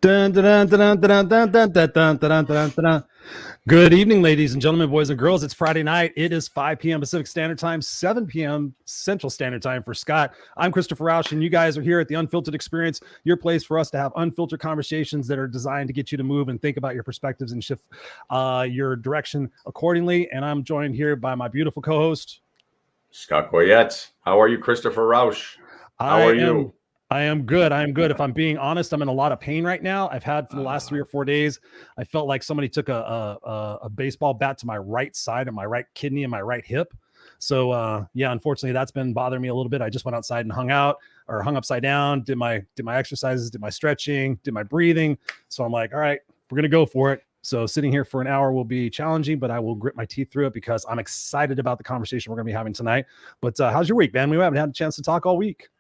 Dun, dun, dun, dun, dun, dun, dun, dun, dun, dun, dun, dun. Good evening, ladies and gentlemen, boys and girls. It's Friday night. It is 5 p.m. Pacific Standard Time, 7 p.m. Central Standard Time for Scott. I'm Christopher Rausch, and you guys are here at the Unfiltered Experience, your place for us to have unfiltered conversations that are designed to get you to move and think about your perspectives and shift your direction accordingly. And I'm joined here by my beautiful co-host, Scott Goyette. How are you, Christopher Rausch? How are you? I am good. I am good. If I'm being honest, I'm in a lot of pain right now. I've had for the last 3 or 4 days. I felt like somebody took a baseball bat to my right side of my right kidney and my right hip. So yeah, unfortunately, that's been bothering me a little bit. I just went outside and hung upside down, did my exercises, did my stretching, did my breathing. So I'm like, all right, we're gonna go for it. So sitting here for an hour will be challenging, but I will grit my teeth through it because I'm excited about the conversation we're gonna be having tonight. But how's your week, man? We haven't had a chance to talk all week.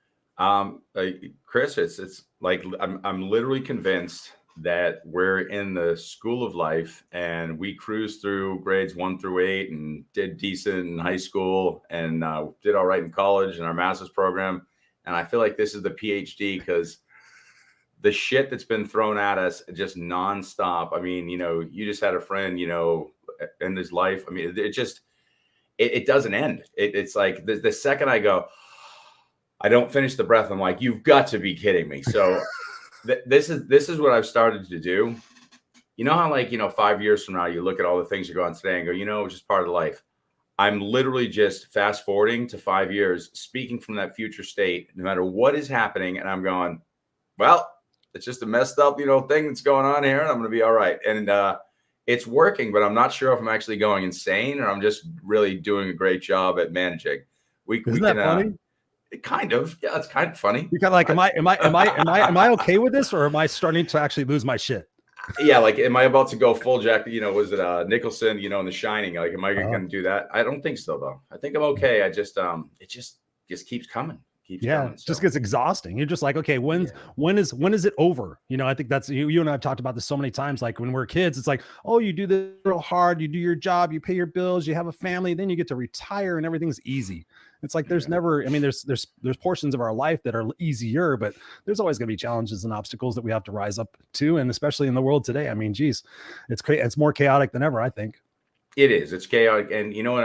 Chris, it's like I'm literally convinced that we're in the school of life and we cruised through grades 1 through 8 and did decent in high school and did all right in college and our master's program. And I feel like this is the PhD because the shit that's been thrown at us just nonstop. I mean, you just had a friend, in his life. I mean, it doesn't end. It's like the second I go, I don't finish the breath. I'm like, you've got to be kidding me. So this is what I've started to do. You know how 5 years from now, you look at all the things you're going today and go, it's just part of life. I'm literally just fast forwarding to 5 years, speaking from that future state, no matter what is happening. And I'm going, well, it's just a messed up, thing that's going on here. And I'm going to be all right. And it's working, but I'm not sure if I'm actually going insane or I'm just really doing a great job at managing. Isn't that funny? Kind of, yeah, it's kind of funny. You're kind of like, am I okay with this, or am I starting to actually lose my shit? Yeah, like, am I about to go full jack? Was it Nicholson? In The Shining? Like, am I going to do that? I don't think so, though. I think I'm okay. I just, it just keeps coming. Coming, so. Just gets exhausting. You're just like, okay, when is it over? I think that's you and I have talked about this so many times. Like when we're kids, it's like, oh, you do this real hard, you do your job, you pay your bills, you have a family, then you get to retire and everything's easy. It's like there's never, there's portions of our life that are easier, but there's always going to be challenges and obstacles that we have to rise up to, and especially in the world today. I mean, geez, it's more chaotic than ever. I think it is. It's chaotic, and you know what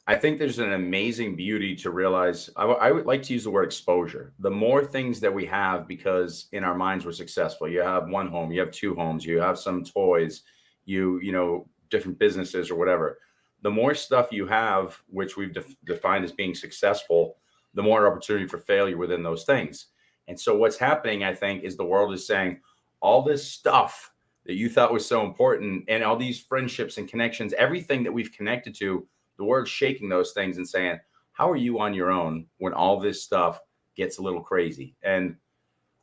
I think there's an amazing beauty to realize. I would like to use the word exposure. The more things that we have, because in our minds we're successful. You have one home, you have two homes, you have some toys, different businesses or whatever. The more stuff you have, which we've defined as being successful, the more opportunity for failure within those things. And so what's happening, I think, is the world is saying all this stuff that you thought was so important and all these friendships and connections, everything that we've connected to, the world's shaking those things and saying, how are you on your own when all this stuff gets a little crazy? And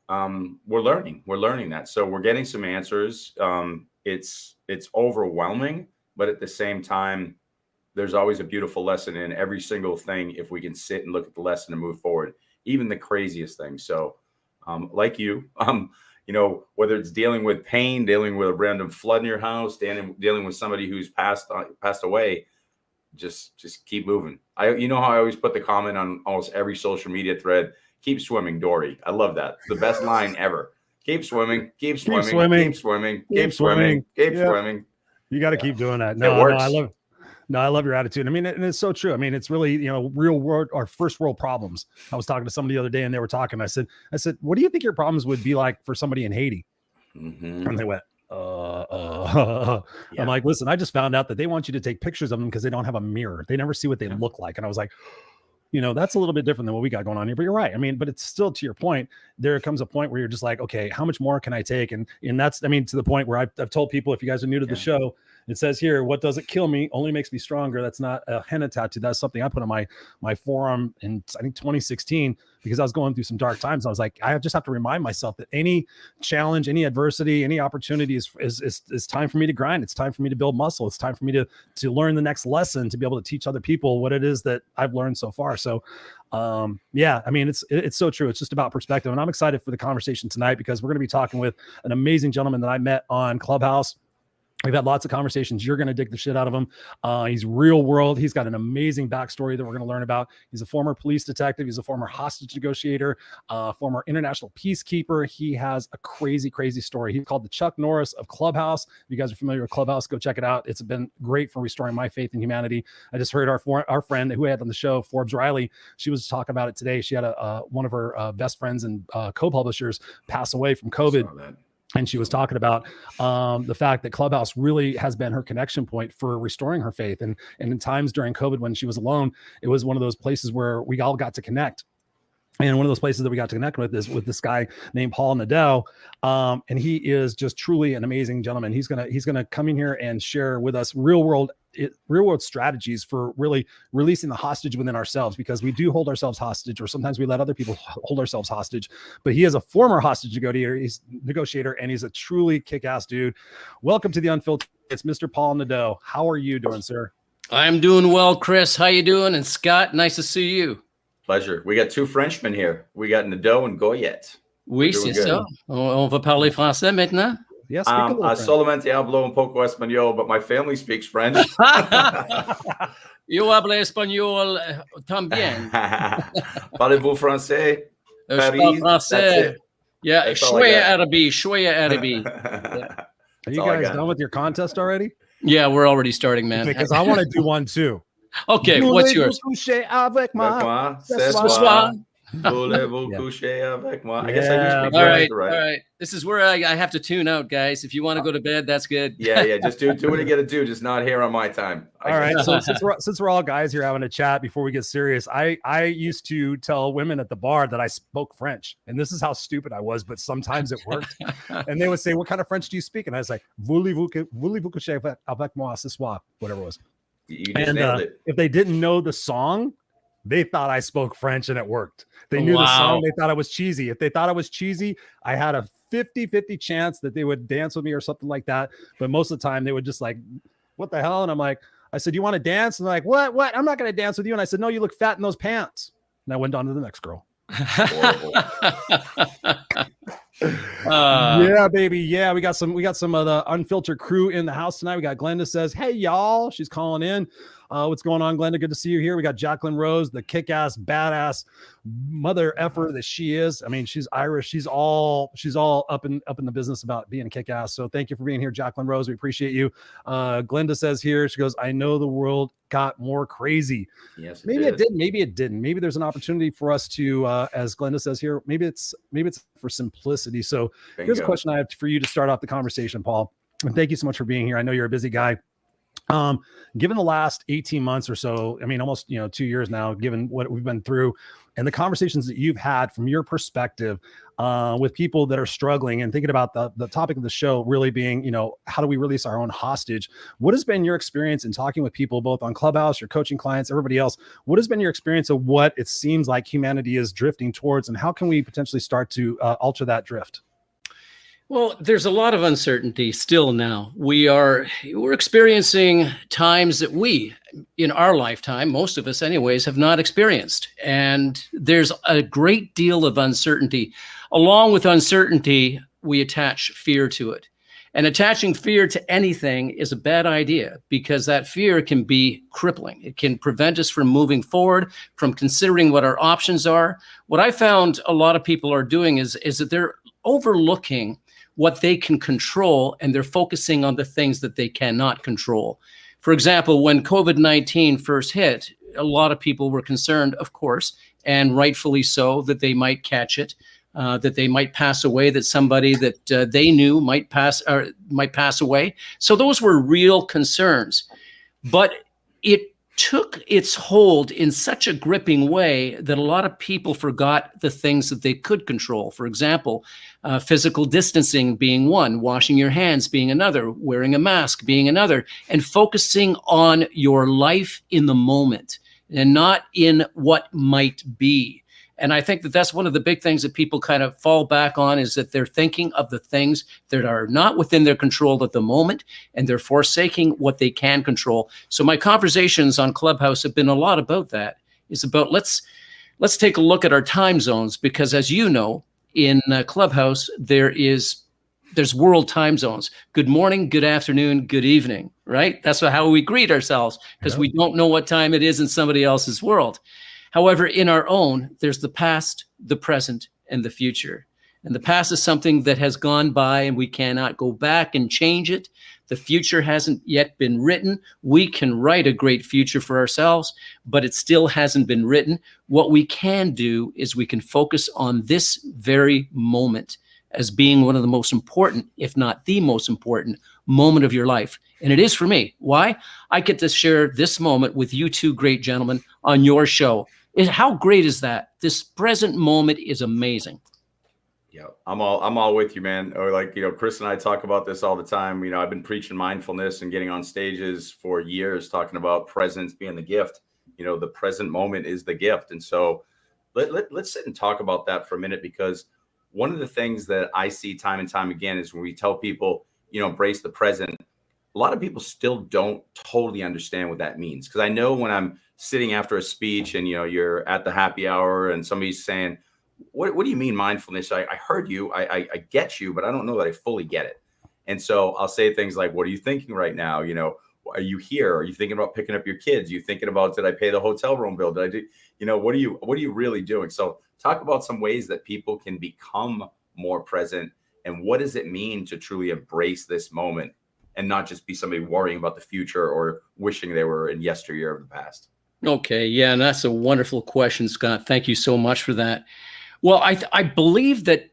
we're learning that. So we're getting some answers. It's overwhelming, but at the same time, there's always a beautiful lesson in every single thing if we can sit and look at the lesson and move forward, even the craziest things. So like you, whether it's dealing with pain, dealing with a random flood in your house, dealing with somebody who's passed away, just keep moving. How I always put the comment on almost every social media thread, keep swimming, Dory. I love that. It's the best line ever. Keep swimming, keep swimming, keep swimming, keep swimming, keep swimming. You got to keep doing that. No, I love your attitude. I mean, and it's so true. I mean, it's really, real world or first world problems. I was talking to somebody the other day and they were talking. I said, what do you think your problems would be like for somebody in Haiti? Mm-hmm. And they went, yeah. I'm like, listen, I just found out that they want you to take pictures of them because they don't have a mirror. They never see what they look like. And I was like, that's a little bit different than what we got going on here, but you're right. I mean, but it's still, to your point, there comes a point where you're just like, okay, how much more can I take? And that's, to the point where I've told people, if you guys are new to the show, it says here, what doesn't kill me only makes me stronger. That's not a henna tattoo. That's something I put on my forearm in, I think, 2016, because I was going through some dark times. I was like, I just have to remind myself that any challenge, any adversity, any opportunity is time for me to grind. It's time for me to build muscle. It's time for me to learn the next lesson, to be able to teach other people what it is that I've learned so far. So yeah, it's so true. It's just about perspective. And I'm excited for the conversation tonight because we're going to be talking with an amazing gentleman that I met on Clubhouse. We've had lots of conversations. You're going to dig the shit out of him. He's real world. He's got an amazing backstory that we're going to learn about. He's a former police detective. He's a former hostage negotiator, former international peacekeeper. He has a crazy, crazy story. He's called the Chuck Norris of Clubhouse. If you guys are familiar with Clubhouse, go check it out. It's been great for restoring my faith in humanity. I just heard our friend who we had on the show, Forbes Riley, she was talking about it today. She had one of her best friends and co-publishers pass away from COVID. And she was talking about the fact that Clubhouse really has been her connection point for restoring her faith. And in times during COVID, when she was alone, it was one of those places where we all got to connect. And one of those places that we got to connect with is with this guy named Paul Nadeau. And he is just truly an amazing gentleman. He's gonna come in here and share with us real world strategies for really releasing the hostage within ourselves, because we do hold ourselves hostage, or sometimes we let other people hold ourselves hostage. But he is a former hostage negotiator, and he's a truly kick-ass dude. Welcome to the Unfiltered. It's Mr. Paul Nadeau. How are you doing, sir? I'm doing well, Chris. How you doing? And Scott, nice to see you. Pleasure. We got two Frenchmen here. We got Nadeau and Goyette. Oui, c'est ça. On va parler français maintenant. Yes. Solamente hablo un poco español, but my family speaks French. Yo hablo español también. Parlez-vous français? Je parle français. Yeah, shwaya Arabi. Are you guys done with your contest already? Yeah, we're already starting, man. Because I want to do one too. Okay, what's yours? Avec moi, ce soir. Voulez-vous coucher avec moi? I guess I do speak French, right? All right. This is where I have to tune out, guys. If you want to go to bed, that's good. Yeah. Just do what you got to do. Just not here on my time. All right. So since we're all guys here having a chat before we get serious, I used to tell women at the bar that I spoke French, and this is how stupid I was, but sometimes it worked. And they would say, "What kind of French do you speak?" And I was like, "Voulez-vous coucher avec moi ce soir?" Whatever it was. You just nailed it. If they didn't know the song, they thought I spoke French, and it worked. They knew the song. They thought I was cheesy. If they thought I was cheesy, I had a 50-50 chance that they would dance with me or something like that. But most of the time they would just like, what the hell? And I'm like, I said, you want to dance? And they're like, what? I'm not going to dance with you. And I said, no, you look fat in those pants. And I went on to the next girl. Yeah, baby. Yeah, we got some of the Unfiltered crew in the house tonight. We got Glenda says, hey y'all, she's calling in. What's going on, Glenda? Good to see you here. We got Jacqueline Rose, the kick-ass badass mother effer that she is. I mean, she's Irish. She's all up in the business about being a kick-ass. So thank you for being here, Jacqueline Rose. We appreciate you. Glenda says here, she goes, I know the world got more crazy. Yes, maybe it did. Maybe it didn't. Maybe there's an opportunity for us to, as Glenda says here, maybe it's for simplicity. So here's a question I have for you to start off the conversation, Paul. And thank you so much for being here. I know you're a busy guy. Given the last 18 months or so, I mean, almost 2 years now, given what we've been through and the conversations that you've had from your perspective with people that are struggling, and thinking about the topic of the show really being, how do we release our own hostage? What has been your experience in talking with people, both on Clubhouse, your coaching clients, everybody else? What has been your experience of what it seems like humanity is drifting towards, and how can we potentially start to alter that drift? Well, there's a lot of uncertainty still now. We're experiencing times that we, in our lifetime, most of us anyways, have not experienced. And there's a great deal of uncertainty. Along with uncertainty, we attach fear to it. And attaching fear to anything is a bad idea, because that fear can be crippling. It can prevent us from moving forward, from considering what our options are. What I found a lot of people are doing is that they're overlooking what they can control, and they're focusing on the things that they cannot control. For example, when COVID-19 first hit, a lot of people were concerned, of course, and rightfully so, that they might catch it, that they might pass away, that somebody that they knew might pass away. So those were real concerns. But it took its hold in such a gripping way that a lot of people forgot the things that they could control. For example, physical distancing being one, washing your hands being another, wearing a mask being another, and focusing on your life in the moment and not in what might be. And I think that that's one of the big things that people kind of fall back on, is that they're thinking of the things that are not within their control at the moment, and they're forsaking what they can control. So my conversations on Clubhouse have been a lot about that. It's about let's take a look at our time zones, because as you know, in Clubhouse, there is there's world time zones. Good morning, good afternoon, good evening, right? That's how we greet ourselves, because we don't know what time it is in somebody else's world. However, in our own, there's the past, the present, and the future. And the past is something that has gone by and we cannot go back and change it. The future hasn't yet been written. We can write a great future for ourselves, but it still hasn't been written. What we can do is we can focus on this very moment as being one of the most important, if not the most important moment of your life. And it is for me. Why? I get to share this moment with you two great gentlemen on your show. How great is that? This present moment is amazing. Yeah, I'm all with you, man. Or like, Chris and I talk about this all the time. I've been preaching mindfulness and getting on stages for years, talking about presence being the gift. The present moment is the gift. And so let's sit and talk about that for a minute, because one of the things that I see time and time again is when we tell people, embrace the present, a lot of people still don't totally understand what that means. Because I know when I'm sitting after a speech and, you're at the happy hour and somebody's saying, what do you mean mindfulness? I heard you, I get you, but I don't know that I fully get it. And so I'll say things like, what are you thinking right now? Are you here? Are you thinking about picking up your kids? Are you thinking about, did I pay the hotel room bill? Did I do, what are you really doing? So talk about some ways that people can become more present, and what does it mean to truly embrace this moment and not just be somebody worrying about the future or wishing they were in yesteryear of the past? Okay. Yeah. And that's a wonderful question, Scott. Thank you so much for that. Well, I believe that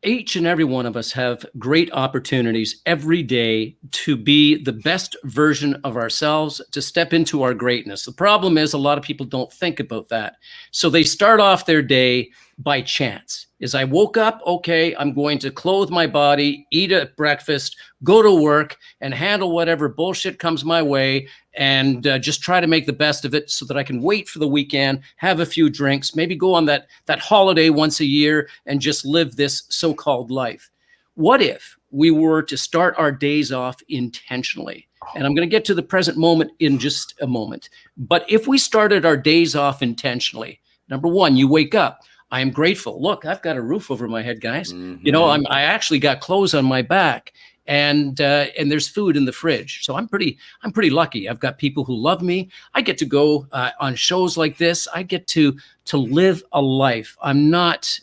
each and every one of us have great opportunities every day to be the best version of ourselves, to step into our greatness. The problem is a lot of people don't think about that. So they start off their day by chance. As I woke up, okay, I'm going to clothe my body, eat a breakfast, go to work, and handle whatever bullshit comes my way, and just try to make the best of it so that I can wait for the weekend, have a few drinks, maybe go on that holiday once a year and just live this so-called life. What if we were to start our days off intentionally? And I'm going to get to the present moment in just a moment. But if we started our days off intentionally, number one, you wake up. I am grateful. Look, I've got a roof over my head, guys. Mm-hmm. I actually got clothes on my back, and there's food in the fridge. So I'm pretty lucky. I've got people who love me. I get to go on shows like this. I get to live a life. I'm not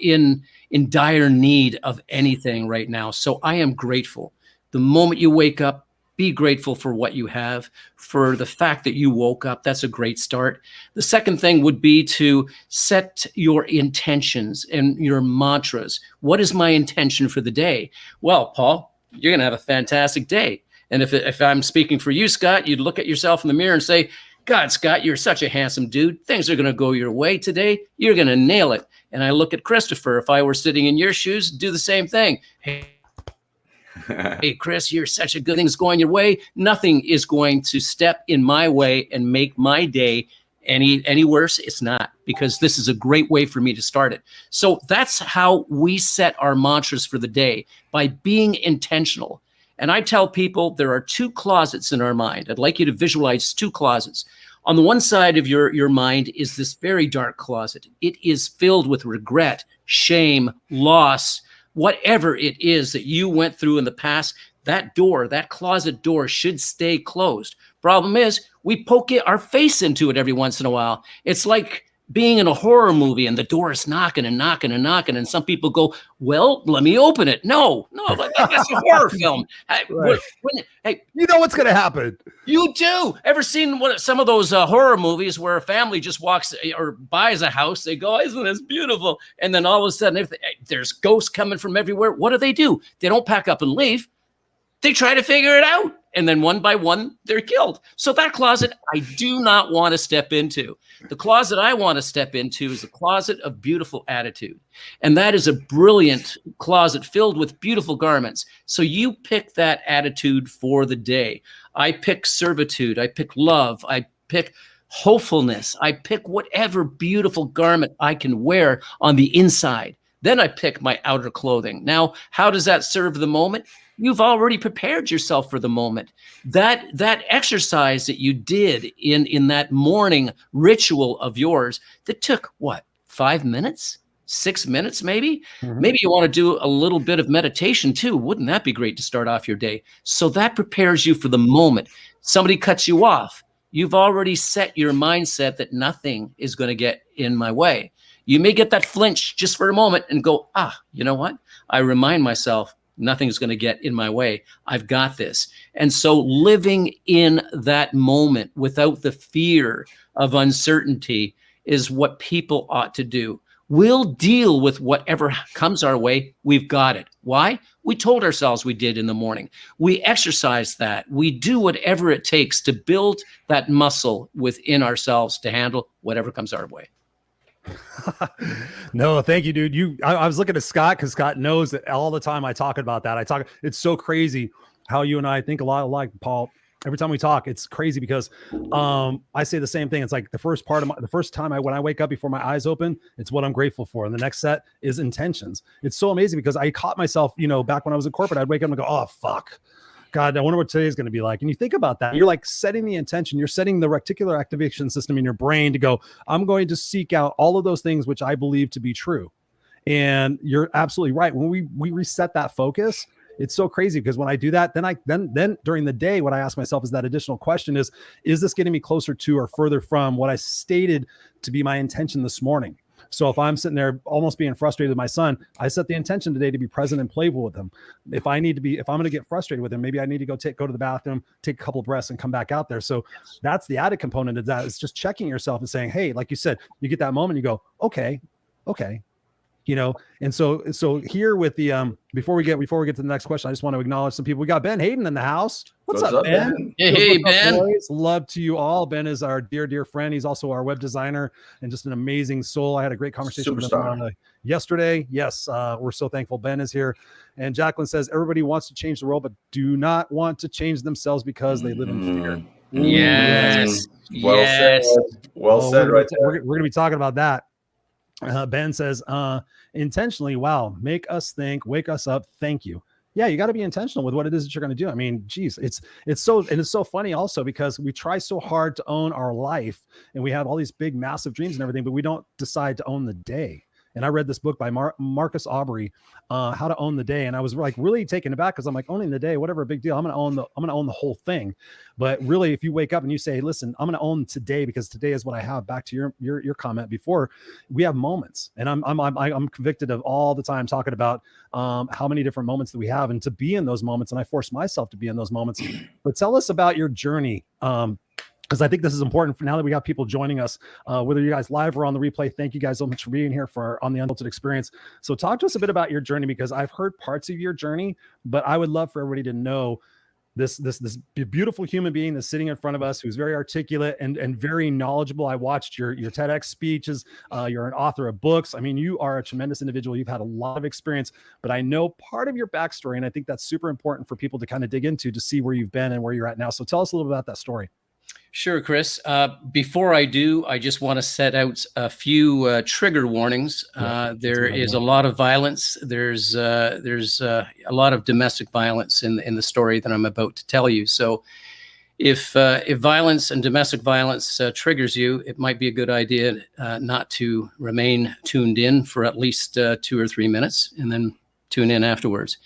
in dire need of anything right now. So I am grateful. The moment you wake up, be grateful for what you have, for the fact that you woke up. That's a great start. The second thing would be to set your intentions and your mantras. What is my intention for the day? Well, Paul, you're going to have a fantastic day. And if I'm speaking for you, Scott, you'd look at yourself in the mirror and say, God, Scott, you're such a handsome dude. Things are going to go your way today. You're going to nail it. And I look at Christopher. If I were sitting in your shoes, do the same thing. Hey, Chris, you're such a good thing's going your way. Nothing is going to step in my way and make my day any worse. It's not, because this is a great way for me to start it. So that's how we set our mantras for the day, by being intentional. And I tell people there are two closets in our mind. I'd like you to visualize two closets. On the one side of your mind is this very dark closet. It is filled with regret, shame, loss, whatever it is that you went through in the past. That door, that closet door, should stay closed. Problem is, we poke our face into it every once in a while. It's like being in a horror movie and the door is knocking and knocking and knocking, and some people go, well, let me open it. No, that's a horror film. Right. Hey, you know what's going to happen. You do. Ever seen some of those horror movies where a family just walks or buys a house? They go, isn't this beautiful? And then all of a sudden, if there's ghosts coming from everywhere, what do? They don't pack up and leave. They try to figure it out. And then one by one, they're killed. So that closet, I do not want to step into. The closet I want to step into is a closet of beautiful attitude. And that is a brilliant closet filled with beautiful garments. So you pick that attitude for the day. I pick servitude. I pick love. I pick hopefulness. I pick whatever beautiful garment I can wear on the inside. Then I pick my outer clothing. Now, how does that serve the moment? You've already prepared yourself for the moment. That exercise that you did in that morning ritual of yours that took, 5 minutes? 6 minutes, maybe. Mhm. Maybe you want to do a little bit of meditation too. Wouldn't that be great to start off your day? So that prepares you for the moment. Somebody cuts you off. You've already set your mindset that nothing is going to get in my way. You may get that flinch just for a moment and go, you know what? I remind myself, nothing's going to get in my way. I've got this. And so living in that moment without the fear of uncertainty is what people ought to do. We'll deal with whatever comes our way. We've got it. Why? We told ourselves we did in the morning. We exercise that. We do whatever it takes to build that muscle within ourselves to handle whatever comes our way. No, thank you, dude. I was looking at Scott because Scott knows that all the time I talk about that. It's so crazy how you and I think a lot alike, Paul. Every time we talk, it's crazy because I say the same thing. It's like the first time when I wake up before my eyes open, it's what I'm grateful for. And the next set is intentions. It's so amazing because I caught myself, back when I was in corporate, I'd wake up and go, oh, fuck. God, I wonder what today is going to be like. And you think about that. You're like setting the intention. You're setting the reticular activation system in your brain to go, I'm going to seek out all of those things which I believe to be true. And you're absolutely right. When we reset that focus, it's so crazy because when I do that, then during the day, what I ask myself is that additional question is this getting me closer to or further from what I stated to be my intention this morning? So if I'm sitting there almost being frustrated with my son, I set the intention today to be present and playful with him. If I'm going to get frustrated with him, maybe I need to go to the bathroom, take a couple of breaths and come back out there. So that's the added component of that. It's just checking yourself and saying, hey, like you said, you get that moment, you go, okay. And so here with the before we get to the next question, I just want to acknowledge some people. We got Ben Hayden in the house. What's up, Ben? Hey, Ben. Boys? Love to you all. Ben is our dear friend. He's also our web designer and just an amazing soul. I had a great conversation with him yesterday. Yes, we're so thankful Ben is here. And Jacqueline says everybody wants to change the world, but do not want to change themselves because they live in fear. Yes. Well said. Right there. We're going to be talking about that. Ben says, intentionally, wow, make us think, wake us up. Thank you. Yeah, you got to be intentional with what it is that you're going to do. I mean, geez, it's so funny also because we try so hard to own our life and we have all these big, massive dreams and everything, but we don't decide to own the day. And I read this book by Marcus Aubrey, How to Own the Day. And I was like really taken aback because I'm like, owning the day, whatever, a big deal. I'm going to own the whole thing. But really, if you wake up and you say, listen, I'm going to own today because today is what I have. Back to your comment before, we have moments. And I'm convicted of all the time talking about how many different moments that we have and to be in those moments. And I force myself to be in those moments. But tell us about your journey. Because I think this is important for now that we got people joining us, whether you guys live or on the replay. Thank you guys so much for being here on the Unfiltered experience. So talk to us a bit about your journey because I've heard parts of your journey, but I would love for everybody to know this beautiful human being that's sitting in front of us, who's very articulate and very knowledgeable. I watched your TEDx speeches. You're an author of books. I mean, you are a tremendous individual. You've had a lot of experience, but I know part of your backstory, and I think that's super important for people to kind of dig into to see where you've been and where you're at now. So tell us a little bit about that story. Sure, Chris. Before I do, I just want to set out a few trigger warnings. There is a lot of violence. There's a lot of domestic violence in the story that I'm about to tell you. So if violence and domestic violence triggers you, it might be a good idea not to remain tuned in for at least 2 or 3 minutes and then tune in afterwards.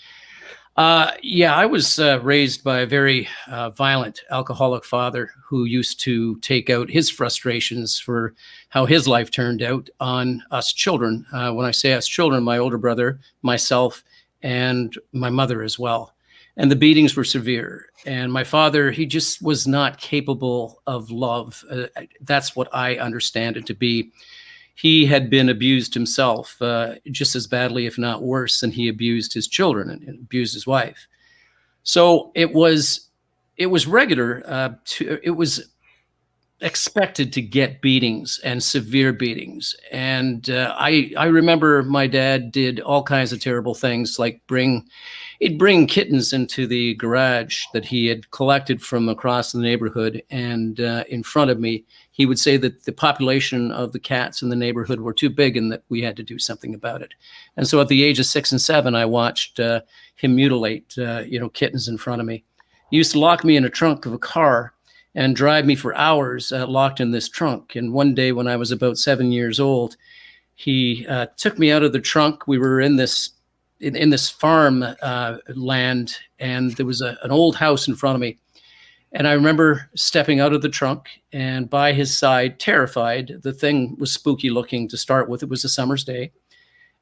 I was raised by a very violent alcoholic father who used to take out his frustrations for how his life turned out on us children. When I say us children, my older brother, myself, and my mother as well. And the beatings were severe. And my father, he just was not capable of love. That's what I understand it to be. He had been abused himself just as badly, if not worse, than he abused his children and abused his wife. So it was regular. It was expected to get beatings and severe beatings. And I remember my dad did all kinds of terrible things, like he'd bring kittens into the garage that he had collected from across the neighborhood. And in front of me, he would say that the population of the cats in the neighborhood were too big and that we had to do something about it. And so at the age of 6 and 7, I watched him mutilate, kittens in front of me. He used to lock me in a trunk of a car and drive me for hours locked in this trunk. And one day when I was about 7 years old, he took me out of the trunk. We were in this farm land, and there was an old house in front of me. And I remember stepping out of the trunk, and by his side, terrified. The thing was spooky looking to start with. It was a summer's day.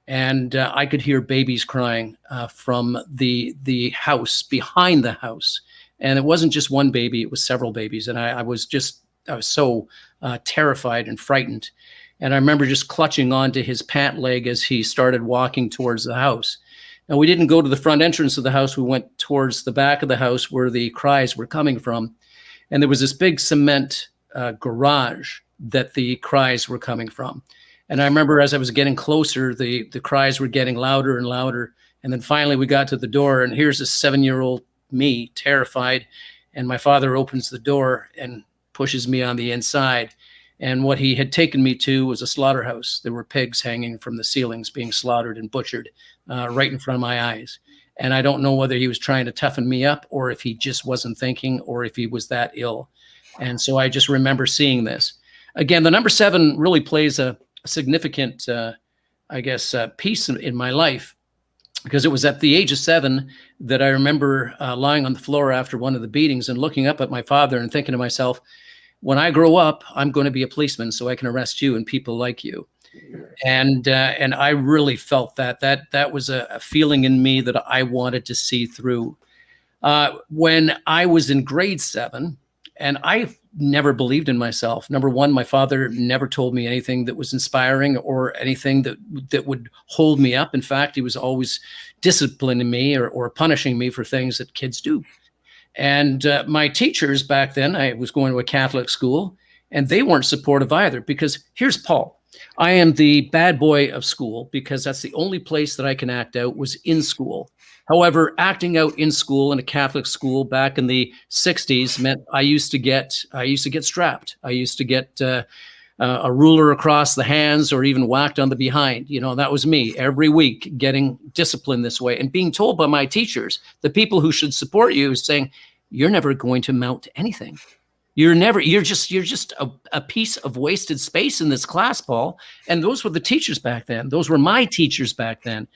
And I could hear babies crying from the house, behind the house. And it wasn't just one baby, it was several babies. And I was so terrified and frightened. And I remember just clutching onto his pant leg as he started walking towards the house. Now, we didn't go to the front entrance of the house. We went towards the back of the house where the cries were coming from. And there was this big cement garage that the cries were coming from. And I remember as I was getting closer, the cries were getting louder and louder. And then finally we got to the door, and here's a 7-year-old me, terrified. And my father opens the door and pushes me on the inside. And what he had taken me to was a slaughterhouse. There were pigs hanging from the ceilings being slaughtered and butchered right in front of my eyes. And I don't know whether he was trying to toughen me up, or if he just wasn't thinking, or if he was that ill. And so I just remember seeing this. Again, the number 7 really plays a significant, piece in my life, because it was at the age of 7 that I remember lying on the floor after one of the beatings and looking up at my father and thinking to myself, when I grow up, I'm going to be a policeman so I can arrest you and people like you. And I really felt that was a feeling in me that I wanted to see through. When I was in grade 7, and I never believed in myself. Number one, my father never told me anything that was inspiring or anything that would hold me up. In fact, he was always disciplining me or punishing me for things that kids do. And my teachers back then, I was going to a Catholic school, and they weren't supportive either, because here's Paul. I am the bad boy of school because that's the only place that I can act out was in school. However, acting out in school in a Catholic school back in the 60s meant I used to get strapped. I used to get a ruler across the hands or even whacked on the behind. You know, that was me every week getting disciplined this way and being told by my teachers, the people who should support you, saying, you're never going to amount to anything. You're just a piece of wasted space in this class, Paul. And those were the teachers back then. Those were my teachers back then.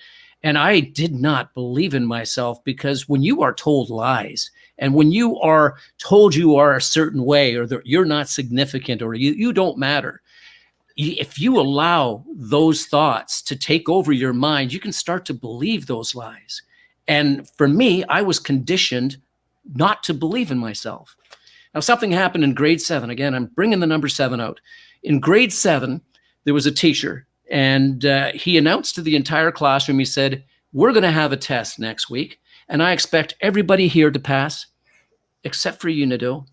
And I did not believe in myself, because when you are told lies and when you are told you are a certain way, or that you're not significant, or you don't matter, if you allow those thoughts to take over your mind, you can start to believe those lies. And for me, I was conditioned not to believe in myself. Now, something happened in grade 7. Again, I'm bringing the number 7 out. In grade 7, there was a teacher, and he announced to the entire classroom, he said, we're going to have a test next week, and I expect everybody here to pass, except for you, Nadeau.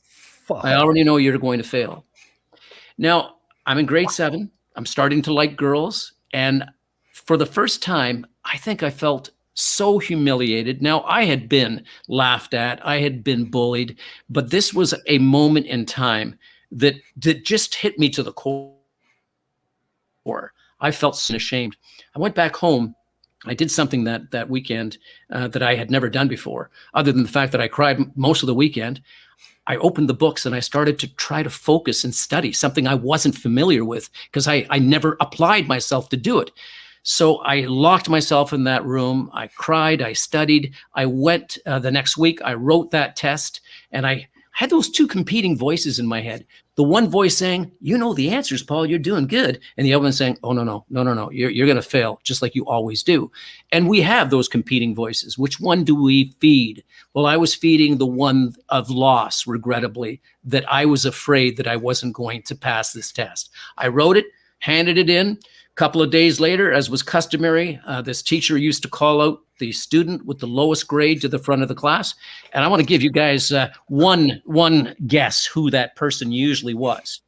I already know you're going to fail. Now, I'm in grade 7. I'm starting to like girls, and for the first time, I think I felt so humiliated. Now, I had been laughed at, I had been bullied, but this was a moment in time that just hit me to the core. I felt so ashamed. I went back home. I did something that weekend that I had never done before, other than the fact that I cried most of the weekend. I opened the books and I started to try to focus and study something I wasn't familiar with, because I never applied myself to do it. So I locked myself in that room. I cried, I studied. I went the next week, I wrote that test, and I had those two competing voices in my head. The one voice saying, you know the answers, Paul, you're doing good. And the other one saying, oh, no, you're going to fail, just like you always do. And we have those competing voices. Which one do we feed? Well, I was feeding the one of loss, regrettably, that I was afraid that I wasn't going to pass this test. I wrote it, handed it in. A couple of days later, as was customary, this teacher used to call out the student with the lowest grade to the front of the class. And I want to give you guys one guess who that person usually was.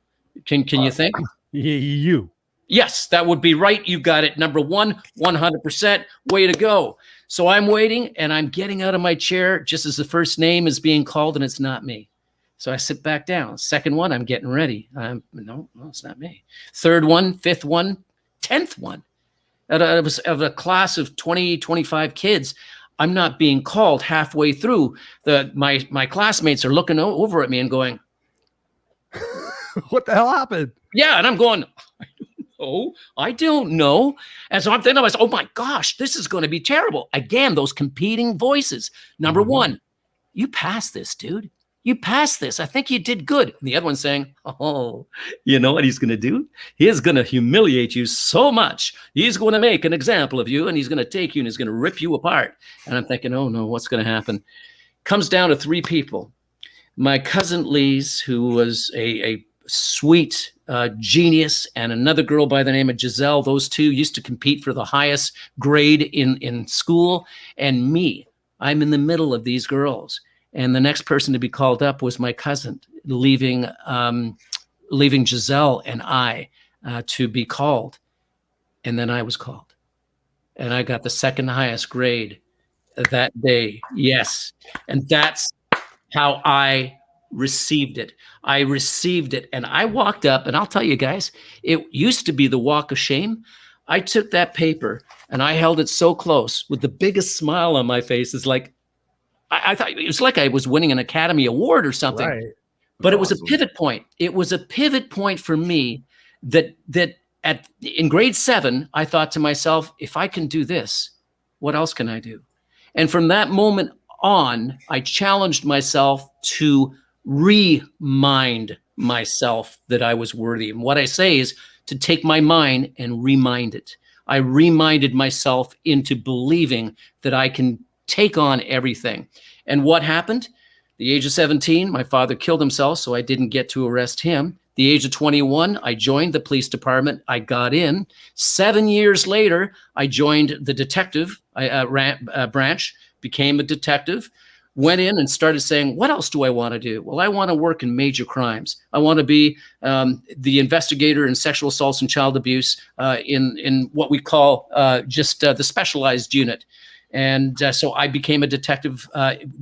Can you think? You. Yes, that would be right. You got it. Number 1, 100%. Way to go. So I'm waiting, and I'm getting out of my chair just as the first name is being called, and it's not me. So I sit back down. Second one, I'm getting ready. No, it's not me. Third one, fifth one, 10th one. Out of a class of 20, 25 kids, I'm not being called halfway through. My classmates are looking over at me and going, what the hell happened? Yeah, and I'm going, know. I don't know. And so I'm thinking to myself, oh my gosh, this is going to be terrible. Again, those competing voices. Number one, you passed this, dude. You passed this. I think you did good. And the other one's saying, oh, you know what he's going to do? He is going to humiliate you so much. He's going to make an example of you, and he's going to take you and he's going to rip you apart. And I'm thinking, oh no, what's going to happen? Comes down to three people. My cousin Lise, who was a sweet genius, and another girl by the name of Giselle. Those two used to compete for the highest grade in school. And me, I'm in the middle of these girls. And the next person to be called up was my cousin, leaving Giselle and I to be called. And then I was called. And I got the second highest grade that day. Yes. And that's how I received it. I received it. And I walked up, and I'll tell you guys, it used to be the walk of shame. I took that paper and I held it so close with the biggest smile on my face. It's like, I thought it was like I was winning an Academy Award or something. Right. But it was a pivot point. It was a pivot point for me that in grade 7, I thought to myself, if I can do this, what else can I do? And from that moment on, I challenged myself to remind myself that I was worthy. And what I say is to take my mind and remind it. I reminded myself into believing that I can take on everything. And what happened? The age of 17, my father killed himself, so I didn't get to arrest him. The age of 21, I joined the police department. I got in. 7 years later, I joined the detective branch, became a detective, went in and started saying, what else do I want to do? Well, I want to work in major crimes. I want to be the investigator in sexual assaults and child abuse in what we call just the specialized unit. And so I became a detective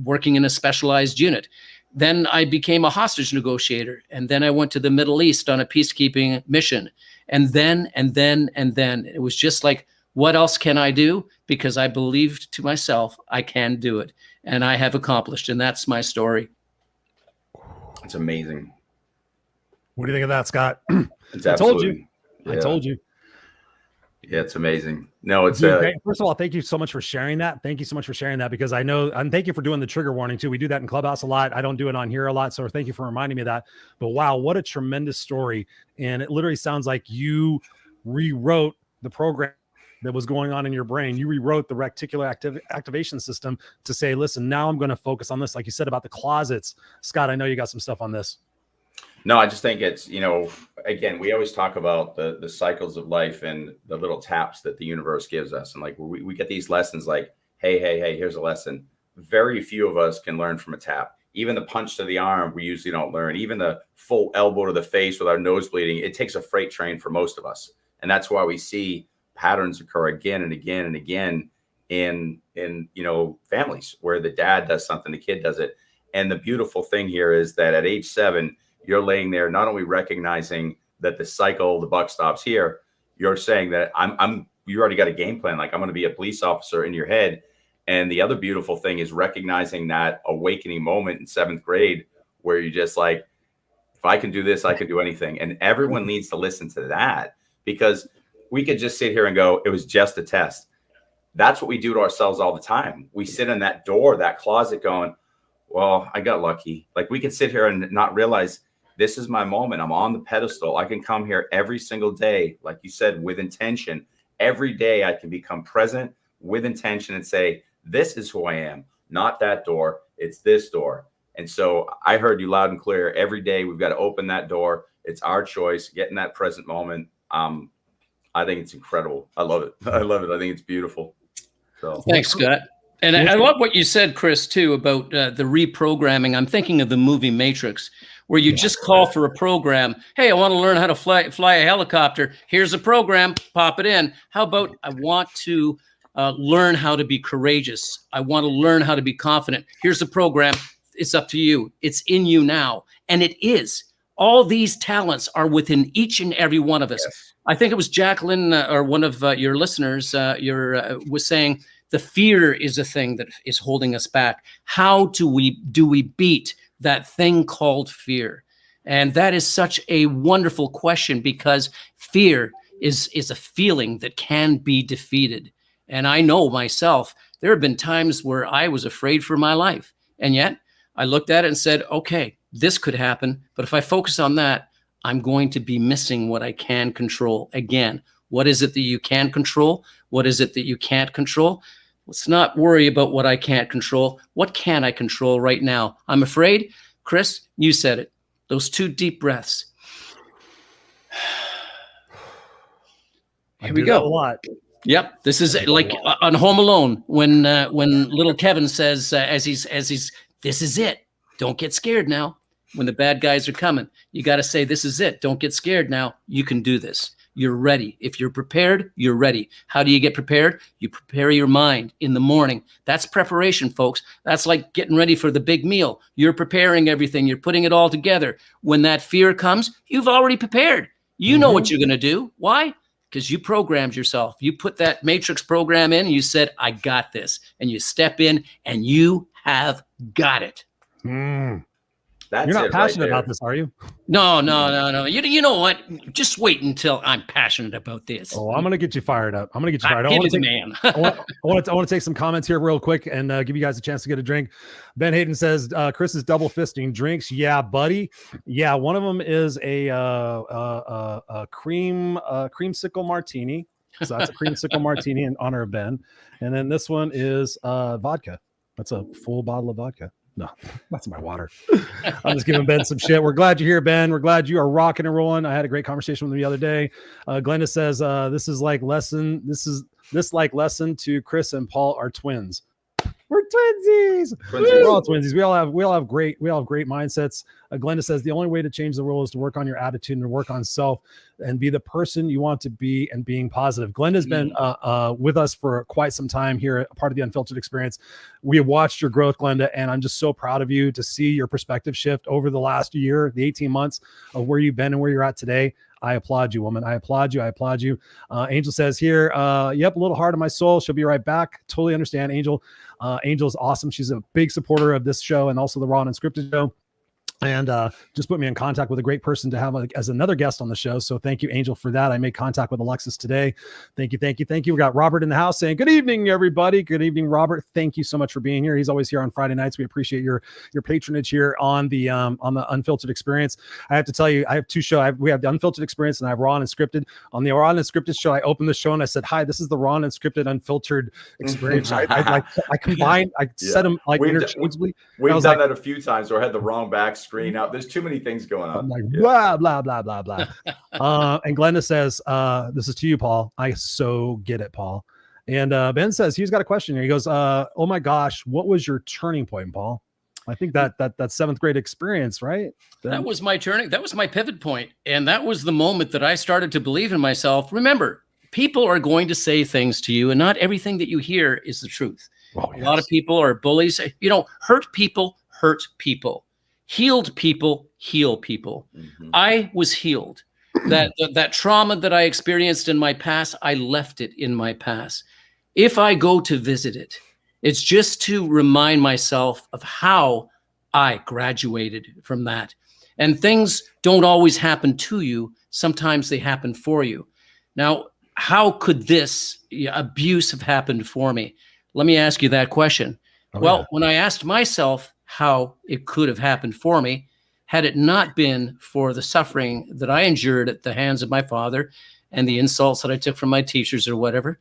working in a specialized unit. Then I became a hostage negotiator. And then I went to the Middle East on a peacekeeping mission. And then. It was just like, what else can I do? Because I believed to myself, I can do it. And I have accomplished. And that's my story. It's amazing. What do you think of that, Scott? It's I told you. Yeah. I told you. Yeah, it's amazing. No, it's first of all, thank you so much for sharing that. Thank you so much for sharing that, because I know, and thank you for doing the trigger warning too. We do that in Clubhouse a lot. I don't do it on here a lot. So thank you for reminding me of that. But wow, what a tremendous story. And it literally sounds like you rewrote the program that was going on in your brain. You rewrote the reticular activation system to say, listen, now I'm going to focus on this. Like you said about the closets. Scott, I know you got some stuff on this. No, I just think it's, again, we always talk about the cycles of life and the little taps that the universe gives us. And like, we get these lessons like, hey, here's a lesson. Very few of us can learn from a tap. Even the punch to the arm, we usually don't learn. Even the full elbow to the face with our nose bleeding, it takes a freight train for most of us. And that's why we see patterns occur again and again and again in families where the dad does something, the kid does it. And the beautiful thing here is that at age 7, you're laying there, not only recognizing that the cycle, the buck stops here, you're saying that you already got a game plan. Like, I'm going to be a police officer in your head. And the other beautiful thing is recognizing that awakening moment in 7th grade where you're just like, if I can do this, I can do anything. And everyone needs to listen to that, because we could just sit here and go, it was just a test. That's what we do to ourselves all the time. We sit in that door, that closet going, well, I got lucky. Like, we can sit here and not realize this is my moment. I'm on the pedestal. I can come here every single day, like you said, with intention. Every day I can become present with intention and say, this is who I am, not that door. It's this door. And so I heard you loud and clear. Every day we've got to open that door. It's our choice. Get in that present moment. I think it's incredible. I love it. I think it's beautiful. So thanks, Scott. And I love what you said, Chris, too, about the reprogramming. I'm thinking of the movie Matrix, where you just call for a program. Hey, I want to learn how to fly a helicopter. Here's a program. Pop it in. How about I want to learn how to be courageous. I want to learn how to be confident. Here's the program. It's up to you. It's in you now. And it is. All these talents are within each and every one of us. Yes. I think it was Jacqueline or one of your listeners was saying the fear is the thing that is holding us back. How do we beat that thing called fear? And that is such a wonderful question, because fear is a feeling that can be defeated. And I know myself, there have been times where I was afraid for my life. And yet I looked at it and said, okay, this could happen. But if I focus on that, I'm going to be missing what I can control. Again, what is it that you can control? What is it that you can't control? Let's not worry about what I can't control. What can I control right now? I'm afraid. Chris, you said it. Those 2 deep breaths. Here we go. A lot. Yep. This is like on Home Alone when little Kevin says, as he's, this is it. Don't get scared now. When the bad guys are coming, you got to say, this is it. Don't get scared now. You can do this. You're ready. If you're prepared, you're ready. How do you get prepared? You prepare your mind in the morning. That's preparation, folks. That's like getting ready for the big meal. You're preparing everything. You're putting it all together. When that fear comes, you've already prepared. You know what you're going to do. Why? Because you programmed yourself. You put that matrix program in and you said, I got this. And you step in and you have got it. That's You're not passionate about this, are you? No. You know what? Just wait until I'm passionate about this. Oh, I'm going to get you fired up. I want to take some comments here real quick and give you guys a chance to get a drink. Ben Hayden says, Chris is double fisting drinks. Yeah, buddy. Yeah, one of them is a creamsicle martini. So that's a creamsicle martini in honor of Ben. And then this one is vodka. That's a full bottle of vodka. No, that's my water. I'm just giving Ben some shit. We're glad you're here, Ben. We're glad you are rocking and rolling. I had a great conversation with him the other day. Glenda says, this like lesson to Chris and Paul are twins. We're twinsies. We're all twinsies. We all have great mindsets. Glenda says the only way to change the world is to work on your attitude and work on self and be the person you want to be and being positive. Glenda's been with us for quite some time here, a part of the Unfiltered experience. We have watched your growth, Glenda, and I'm just so proud of you to see your perspective shift over the last year, the 18 months of where you've been and where you're at today. I applaud you, woman. I applaud you. Angel says here, yep, a little hard on my soul. She'll be right back. Totally understand, Angel. Angel's awesome. She's a big supporter of this show and also the Raw and Unscripted show. And just put me in contact with a great person to have as another guest on the show. So thank you, Angel, for that. I made contact with Alexis today. Thank you. We got Robert in the house saying, good evening, everybody. Good evening, Robert. Thank you so much for being here. He's always here on Friday nights. We appreciate your patronage here on the Unfiltered experience. I have to tell you, I have 2 shows. We have the Unfiltered experience and I have Raw and Unscripted. On the Raw and Unscripted show, I opened the show and I said, hi, this is the Raw and Unscripted Unfiltered experience. I combined, I set them like interchangeably. We've done that a few times where I had the wrong back screen out. There's too many things going on. I'm like, blah, blah, blah, blah, blah. And Glenda says, this is to you, Paul. I so get it, Paul. And Ben says, he's got a question here. He goes, oh my gosh, what was your turning point, Paul? I think that 7th grade experience, right? That was my turning. That was my pivot point. And that was the moment that I started to believe in myself. Remember, people are going to say things to you and not everything that you hear is the truth. Oh, yes. A lot of people are bullies. Hurt people hurt people. Healed people heal people. Mm-hmm. I was healed. That trauma that I experienced in my past, I left it in my past. If I go to visit it, it's just to remind myself of how I graduated from that. And things don't always happen to you. Sometimes they happen for you. Now, how could this abuse have happened for me? Let me ask you that question. When I asked myself how it could have happened for me, had it not been for the suffering that I endured at the hands of my father and the insults that I took from my teachers or whatever,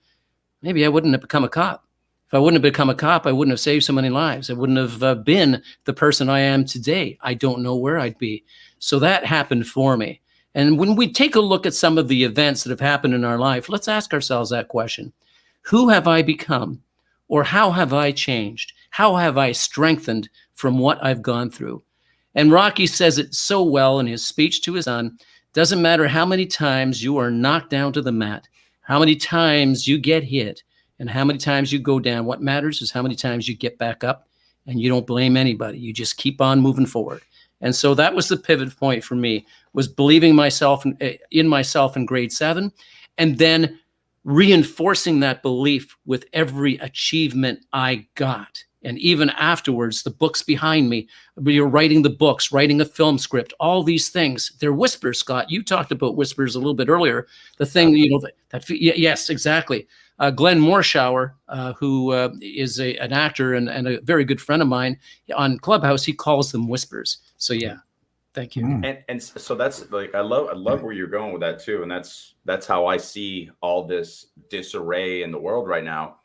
maybe I wouldn't have become a cop. If I wouldn't have become a cop, I wouldn't have saved so many lives. I wouldn't have been the person I am today. I don't know where I'd be. So that happened for me. And when we take a look at some of the events that have happened in our life, let's ask ourselves that question. Who have I become? Or how have I changed? How have I strengthened from what I've gone through? And Rocky says it so well in his speech to his son. Doesn't matter how many times you are knocked down to the mat, how many times you get hit, and how many times you go down. What matters is how many times you get back up, and you don't blame anybody. You just keep on moving forward. And so that was the pivot point for me, was believing myself in myself in grade 7, and then reinforcing that belief with every achievement I got. And even afterwards, the books behind me, you're writing the books, writing a film script, all these things, they're whispers, Scott. You talked about whispers a little bit earlier. The thing, yes, exactly. Glenn Morshower, who is an actor and a very good friend of mine on Clubhouse, he calls them whispers. So yeah, thank you. And so that's like, I love where you're going with that too. And that's how I see all this disarray in the world right now.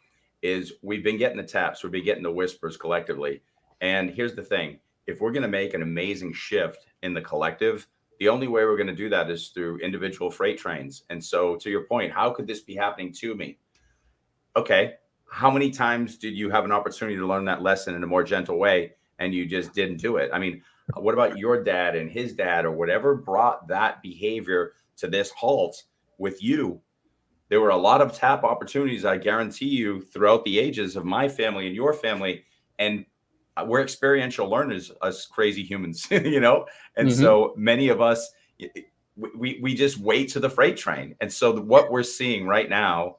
Is we've been getting the taps, we've been getting the whispers collectively. And here's the thing, if we're going to make an amazing shift in the collective, the only way we're going to do that is through individual freight trains. And so to your point, how could this be happening to me? Okay, how many times did you have an opportunity to learn that lesson in a more gentle way and you just didn't do it? I mean, what about your dad and his dad or whatever brought that behavior to this halt with you? There were a lot of tap opportunities, I guarantee you, throughout the ages of my family and your family. And we're experiential learners, us crazy humans, And so many of us, we just wait to the freight train. And so what we're seeing right now,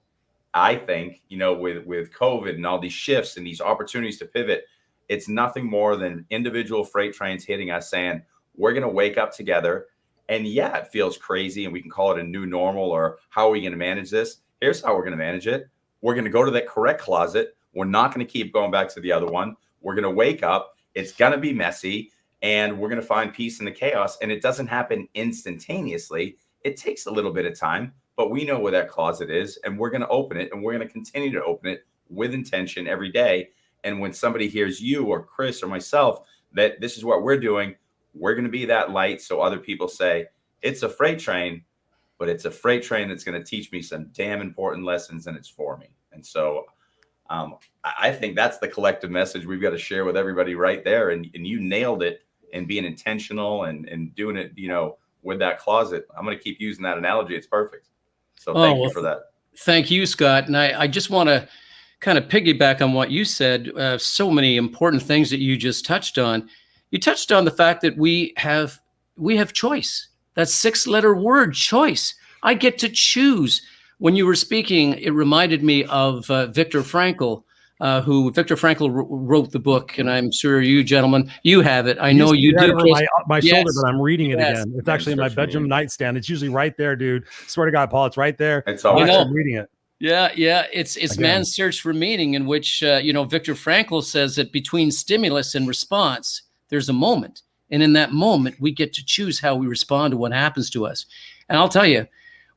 I think, with COVID and all these shifts and these opportunities to pivot, it's nothing more than individual freight trains hitting us saying, we're going to wake up together. And yeah, it feels crazy and we can call it a new normal, or how are we going to manage this? Here's how we're going to manage it. We're going to go to that correct closet. We're not going to keep going back to the other one. We're going to wake up. It's going to be messy and we're going to find peace in the chaos. And it doesn't happen instantaneously. It takes a little bit of time, but we know where that closet is and we're going to open it, and we're going to continue to open it with intention every day. And when somebody hears you or Chris or myself that this is what we're doing, we're going to be that light. So other people say, it's a freight train, but it's a freight train that's going to teach me some damn important lessons, and it's for me. And so I think that's the collective message we've got to share with everybody right there. And you nailed it, and being intentional and doing it, with that closet. I'm going to keep using that analogy. It's perfect. So thank you for that. Thank you, Scott. And I just want to kind of piggyback on what you said. So many important things that you just touched on. You touched on the fact that we have choice. That 6-letter word, choice. I get to choose. When you were speaking, it reminded me of Viktor Frankl, Viktor Frankl wrote the book, and I'm sure you gentlemen, you have it. I know you do. My shoulder, but I'm reading it again. It's actually in my bedroom nightstand. It's usually right there, dude. Swear to God, Paul, it's right there. It's always I'm reading it. Yeah. It's Man's Search for Meaning, in which Viktor Frankl says that between stimulus and response, there's a moment. And in that moment, we get to choose how we respond to what happens to us. And I'll tell you,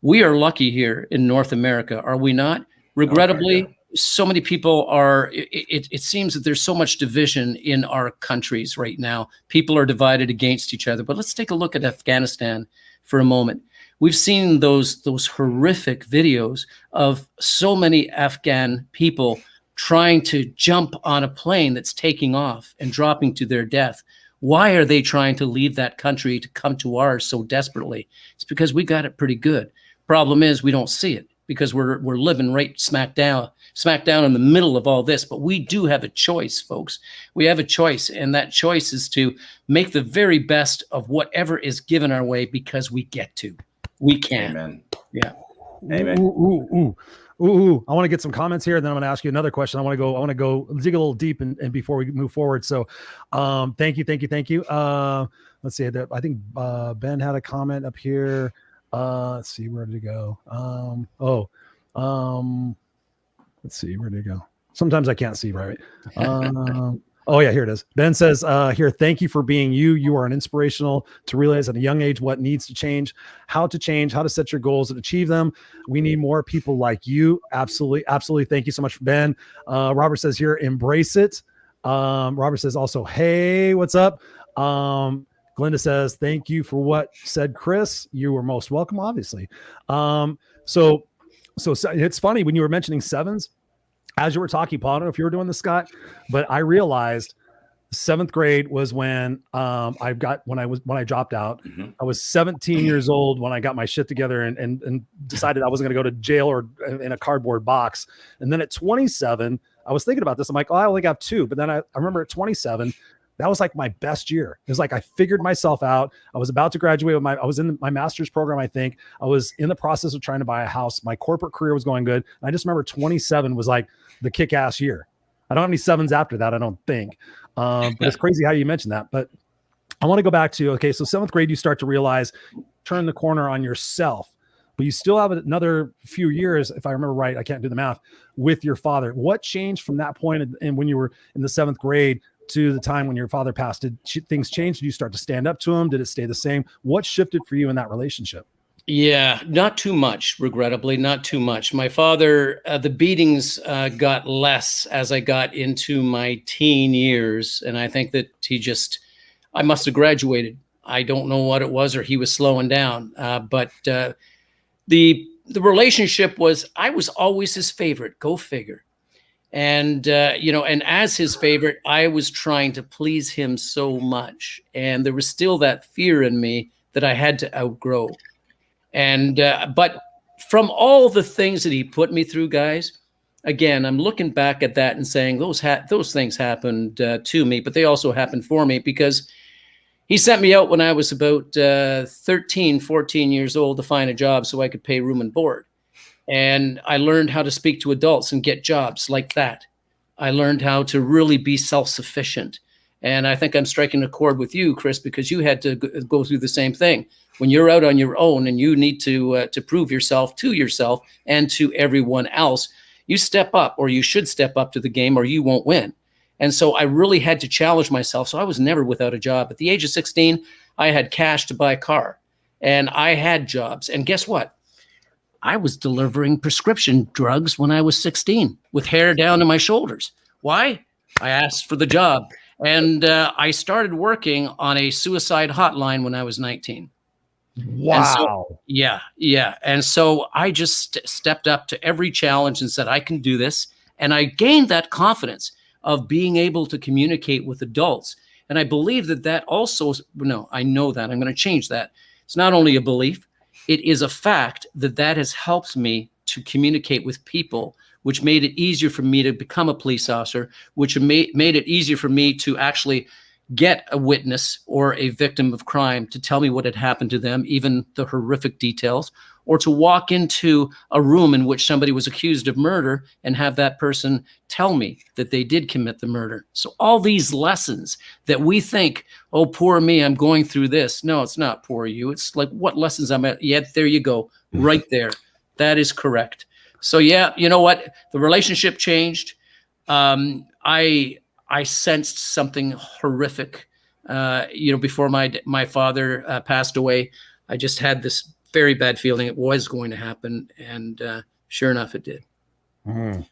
we are lucky here in North America, are we not? Regrettably, so many people are, it seems that there's so much division in our countries right now. People are divided against each other. But let's take a look at Afghanistan for a moment. We've seen those horrific videos of so many Afghan people trying to jump on a plane that's taking off and dropping to their death. Why are they trying to leave that country to come to ours so desperately? It's because we got it pretty good. Problem is, we don't see it because we're living right smack down in the middle of all this. But we do have a choice, folks. We have a choice, and that choice is to make the very best of whatever is given our way, because we get to. We can. Amen. Yeah. Amen. Ooh, I want to get some comments here, and then I'm going to ask you another question. I want to go dig a little deep and before we move forward. So, thank you. Let's see. I think Ben had a comment up here. Let's see, where did it go? Let's see, where did it go? Sometimes I can't see right. Oh yeah, here it is. Ben says here, thank you for being you. You are an inspirational to realize at a young age what needs to change, how to set your goals and achieve them. We need more people like you. Absolutely. Thank you so much, Ben. Robert says here, embrace it. Robert says also, hey, what's up? Glenda says, thank you for what said, Chris. You were most welcome, obviously. So it's funny when you were mentioning sevens. As you were talking, Paul, I don't know if you were doing this, Scott, but I realized 7th grade was when I dropped out. Mm-hmm. I was 17 years old when I got my shit together and decided I wasn't going to go to jail or in a cardboard box. And then at 27, I was thinking about this. I'm like, oh, I only got 2. But then I remember at 27, that was like my best year. It was like I figured myself out. I was about to graduate I was in my master's program, I think. I was in the process of trying to buy a house. My corporate career was going good. And I just remember 27 was like the kick-ass year. I don't have any sevens after that, I don't think. But it's crazy how you mentioned that. But I want to go back to, okay, so 7th grade, you start to realize, turn the corner on yourself, but you still have another few years, if I remember right, I can't do the math, with your father. What changed from that point and when you were in the 7th grade to the time when your father passed? Did things change? Did you start to stand up to him? Did it stay the same? What shifted for you in that relationship? Yeah, not too much, regrettably, not too much. My father, the beatings got less as I got into my teen years. And I think that I must have graduated. I don't know what it was, or he was slowing down. But the relationship was, I was always his favorite. Go figure. And, and as his favorite, I was trying to please him so much. And there was still that fear in me that I had to outgrow. And, but from all the things that he put me through, guys, again, I'm looking back at that and saying those things happened to me, but they also happened for me, because he sent me out when I was about 13, 14 years old to find a job so I could pay room and board. And I learned how to speak to adults and get jobs like that. I learned how to really be self-sufficient. And I think I'm striking a chord with you, Chris, because you had to go through the same thing. When you're out on your own and you need to prove yourself to yourself and to everyone else, you step up, or you should step up to the game, or you won't win. And so I really had to challenge myself. So I was never without a job. At the age of 16, I had cash to buy a car, and I had jobs. And guess what? I was delivering prescription drugs when I was 16 with hair down to my shoulders. Why? I asked for the job. And I started working on a suicide hotline when I was 19. Wow. And so, yeah. And so I just stepped up to every challenge and said, I can do this. And I gained that confidence of being able to communicate with adults. And I believe that also, no, I know that. I'm going to change that. It's not only a belief, it is a fact that has helped me to communicate with people, which made it easier for me to become a police officer, which made it easier for me to actually get a witness or a victim of crime to tell me what had happened to them, even the horrific details, or to walk into a room in which somebody was accused of murder and have that person tell me that they did commit the murder. So all these lessons that we think, oh, poor me, I'm going through this. No, it's not poor you. It's like, what lessons I'm at? Yeah, there you go. Right there. That is correct. So yeah, you know what? The relationship changed. I sensed something horrific, before my father passed away. I just had this very bad feeling it was going to happen, and sure enough, it did. Mm.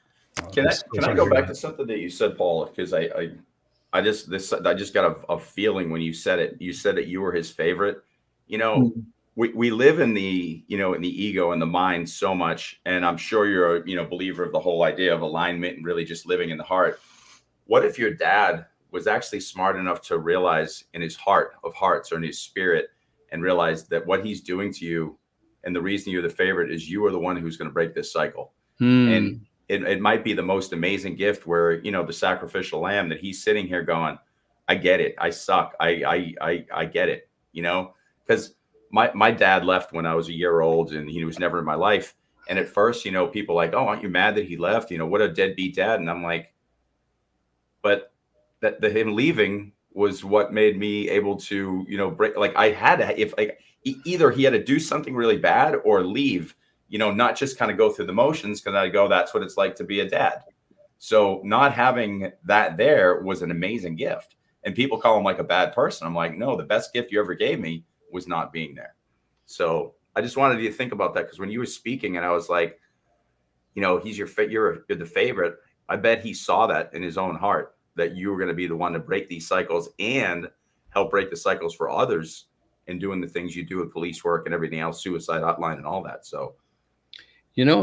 Can I go back to something that you said, Paul? Because I just got a feeling when you said it. You said that you were his favorite. We live in the in the ego and the mind so much, and I'm sure you're a believer of the whole idea of alignment and really just living in the heart. What if your dad was actually smart enough to realize in his heart of hearts, or in his spirit, and realize that what he's doing to you and the reason you're the favorite is you are the one who's going to break this cycle? And it might be the most amazing gift where, the sacrificial lamb, that he's sitting here going, I get it. I suck. I get it, because my dad left when I was a year old, and he was never in my life. And at first, people like, oh, aren't you mad that he left? What a deadbeat dad. And I'm like, but him leaving was what made me able to, break. Like I had to, either he had to do something really bad or leave, not just kind of go through the motions. Cause I go, that's what it's like to be a dad. So not having that there was an amazing gift. And people call him like a bad person. I'm like, no, the best gift you ever gave me was not being there. So I just wanted you to think about that. Cause when you were speaking and I was like, he's you're the favorite. I bet he saw that in his own heart, that you were going to be the one to break these cycles and help break the cycles for others, and doing the things you do with police work and everything else, suicide hotline and all that. So,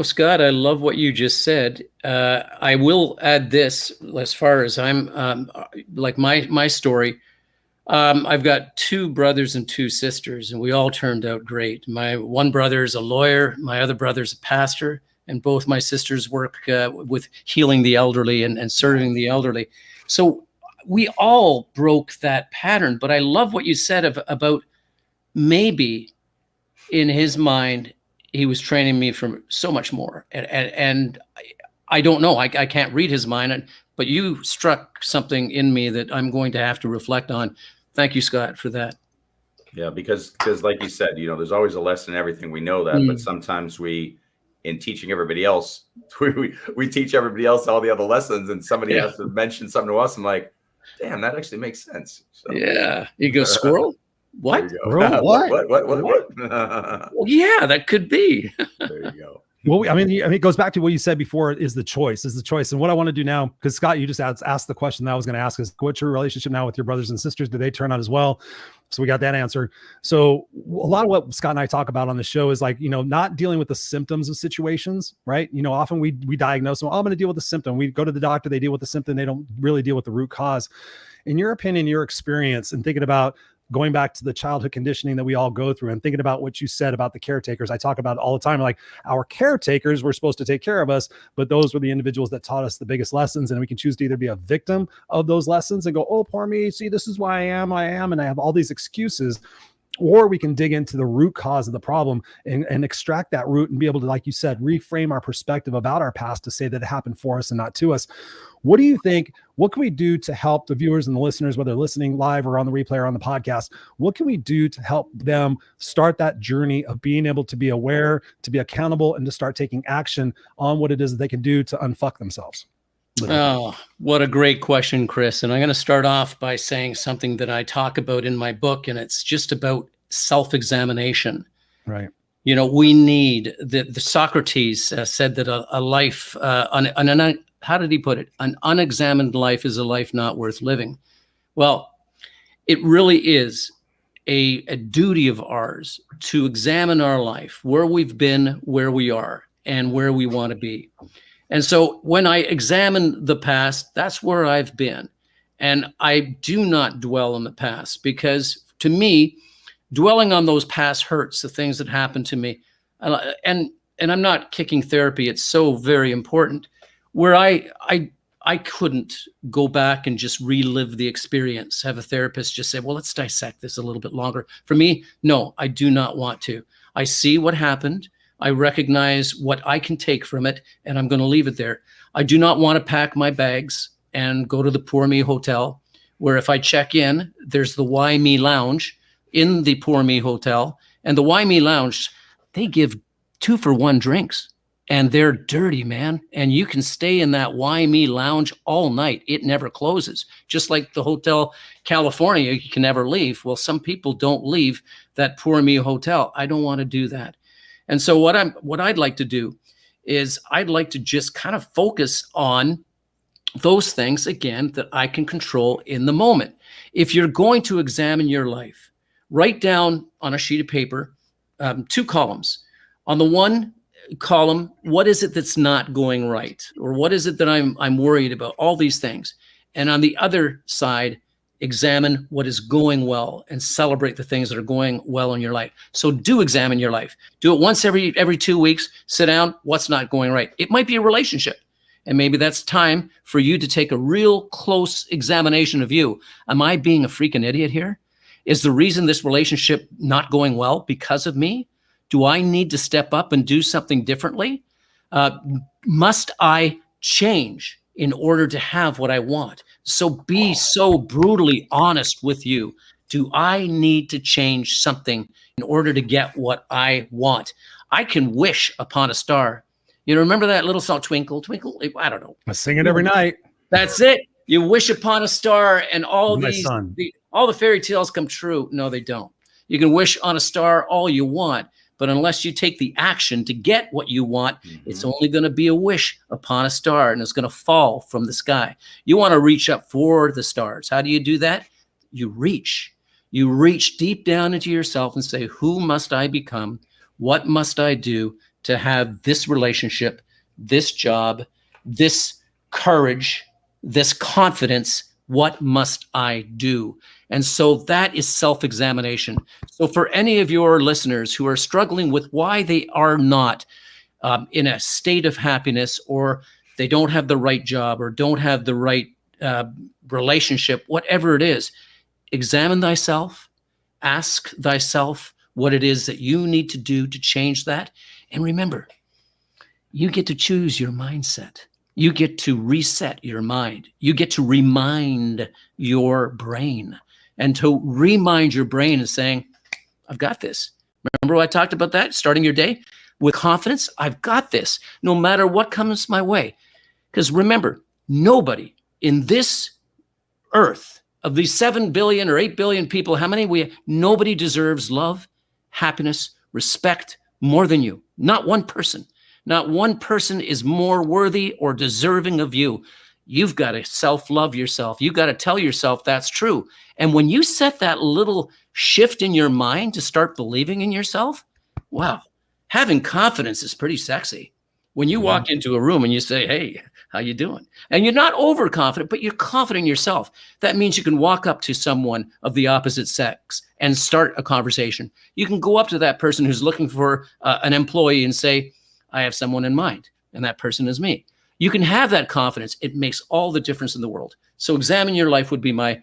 Scott, I love what you just said. I will add this, as far as I'm like my story. I've got 2 brothers and 2 sisters, and we all turned out great. My one brother is a lawyer. My other brother's a pastor. And both my sisters work with healing the elderly and serving the elderly. So we all broke that pattern. But I love what you said about maybe in his mind, he was training me for so much more. And I don't know. I can't read his mind. but you struck something in me that I'm going to have to reflect on. Thank you, Scott, for that. Yeah, because like you said, there's always a lesson in everything. We know that, but sometimes in teaching everybody else, we teach everybody else all the other lessons, and somebody has to mention something to us. I'm like, damn, that actually makes sense. So. Yeah, you go squirrel. What? Squirrel? What? Well, yeah, that could be. There you go. Well, I mean, it goes back to what you said before is the choice. And what I want to do now, because Scott, you just asked the question that I was going to ask is, what's your relationship now with your brothers and sisters? Do they turn out as well? So we got that answer. So a lot of what Scott and I talk about on the show is like, not dealing with the symptoms of situations, right? Often we diagnose them. Oh, I'm going to deal with the symptom. We go to the doctor, they deal with the symptom. They don't really deal with the root cause. In your opinion, your experience, and thinking about going back to the childhood conditioning that we all go through, and thinking about what you said about the caretakers, I talk about it all the time. Like, our caretakers were supposed to take care of us, but those were the individuals that taught us the biggest lessons. And we can choose to either be a victim of those lessons and go, oh, poor me. See, this is why I am. And I have all these excuses. Or we can dig into the root cause of the problem and extract that root and be able to, like you said, reframe our perspective about our past to say that it happened for us and not to us. What do you think? What can we do to help the viewers and the listeners, whether listening live or on the replay or on the podcast? What can we do to help them start that journey of being able to be aware, to be accountable, and to start taking action on what it is that they can do to unfuck themselves? Oh, what a great question, Chris. And I'm going to start off by saying something that I talk about in my book, and it's just about self-examination. Right. We need the Socrates said that a life, how did he put it? An unexamined life is a life not worth living. Well, it really is a duty of ours to examine our life, where we've been, where we are, and where we want to be. And so when I examine the past, that's where I've been. And I do not dwell on the past, because to me, dwelling on those past hurts, the things that happened to me, and I'm not kicking therapy. It's so very important, where I couldn't go back and just relive the experience, have a therapist just say, well, let's dissect this a little bit longer. For me, no, I do not want to. I see what happened. I recognize what I can take from it, and I'm going to leave it there. I do not want to pack my bags and go to the Poor Me Hotel, where if I check in, there's the Why Me Lounge in the Poor Me Hotel. And the Why Me Lounge, they give 2-for-1 drinks, and they're dirty, man. And you can stay in that Why Me Lounge all night. It never closes. Just like the Hotel California, you can never leave. Well, some people don't leave that Poor Me Hotel. I don't want to do that. And so what I'd like to do is I'd like to just kind of focus on those things, again, that I can control in the moment. If you're going to examine your life, write down on a sheet of paper 2 columns. On the one column, what is it that's not going right? Or what is it that I'm worried about? All these things. And on the other side, examine what is going well and celebrate the things that are going well in your life. So do examine your life. Do it once every 2 weeks. Sit down. What's not going right? It might be a relationship. And maybe that's time for you to take a real close examination of you. Am I being a freaking idiot here? Is the reason this relationship not going well because of me? Do I need to step up and do something differently? Must I change in order to have what I want? So be so brutally honest with you. Do I need to change something in order to get what I want? I can wish upon a star. Remember that little song, Twinkle, Twinkle? I don't know. I sing it every night. That's it. You wish upon a star and all the fairy tales come true. No, they don't. You can wish on a star all you want, but unless you take the action to get what you want, it's only going to be a wish upon a star, and it's going to fall from the sky. You want to reach up for the stars. How do you do that? You reach. You reach deep down into yourself and say, who must I become? What must I do to have this relationship, this job, this courage, this confidence? What must I do? And so that is self-examination. So for any of your listeners who are struggling with why they are not in a state of happiness, or they don't have the right job, or don't have the right relationship, whatever it is, examine thyself, ask thyself what it is that you need to do to change that. And remember, you get to choose your mindset. You get to reset your mind. You get to remind your brain, and to remind your brain is saying, I've got this. Remember what I talked about that? Starting your day with confidence. I've got this no matter what comes my way. Because remember, nobody in this earth, of these 7 billion or 8 billion people, nobody deserves love, happiness, respect more than you. Not one person. Not one person is more worthy or deserving of you. You've got to self-love yourself. You've got to tell yourself that's true. And when you set that little shift in your mind to start believing in yourself, wow, having confidence is pretty sexy. When you walk into a room and you say, hey, how you doing? And you're not overconfident, but you're confident in yourself. That means you can walk up to someone of the opposite sex and start a conversation. You can go up to that person who's looking for an employee and say, I have someone in mind, and that person is me. You can have that confidence. It makes all the difference in the world. So examine your life would be my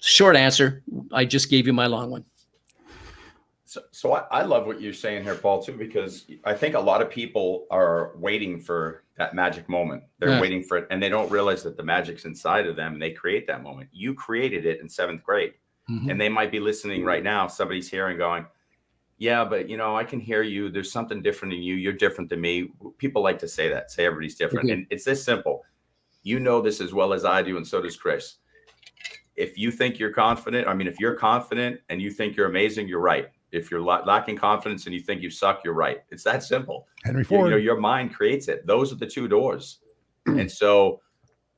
short answer. I just gave you my long one. So I love what you're saying here, Paul, too, because I think a lot of people are waiting for that magic moment. They're waiting for it, and they don't realize that the magic's inside of them, and they create that moment. You created it in 7th grade, and they might be listening right now. Somebody's here and going, yeah, but I can hear you. There's something different in you. You're different than me. People like to say that, say everybody's different. And it's this simple. You know this as well as I do, and so does Chris. If you think you're confident, if you're confident and you think you're amazing, you're right. If you're lacking confidence and you think you suck, you're right. It's that simple. Henry Ford. Your mind creates it. Those are the 2 doors. And so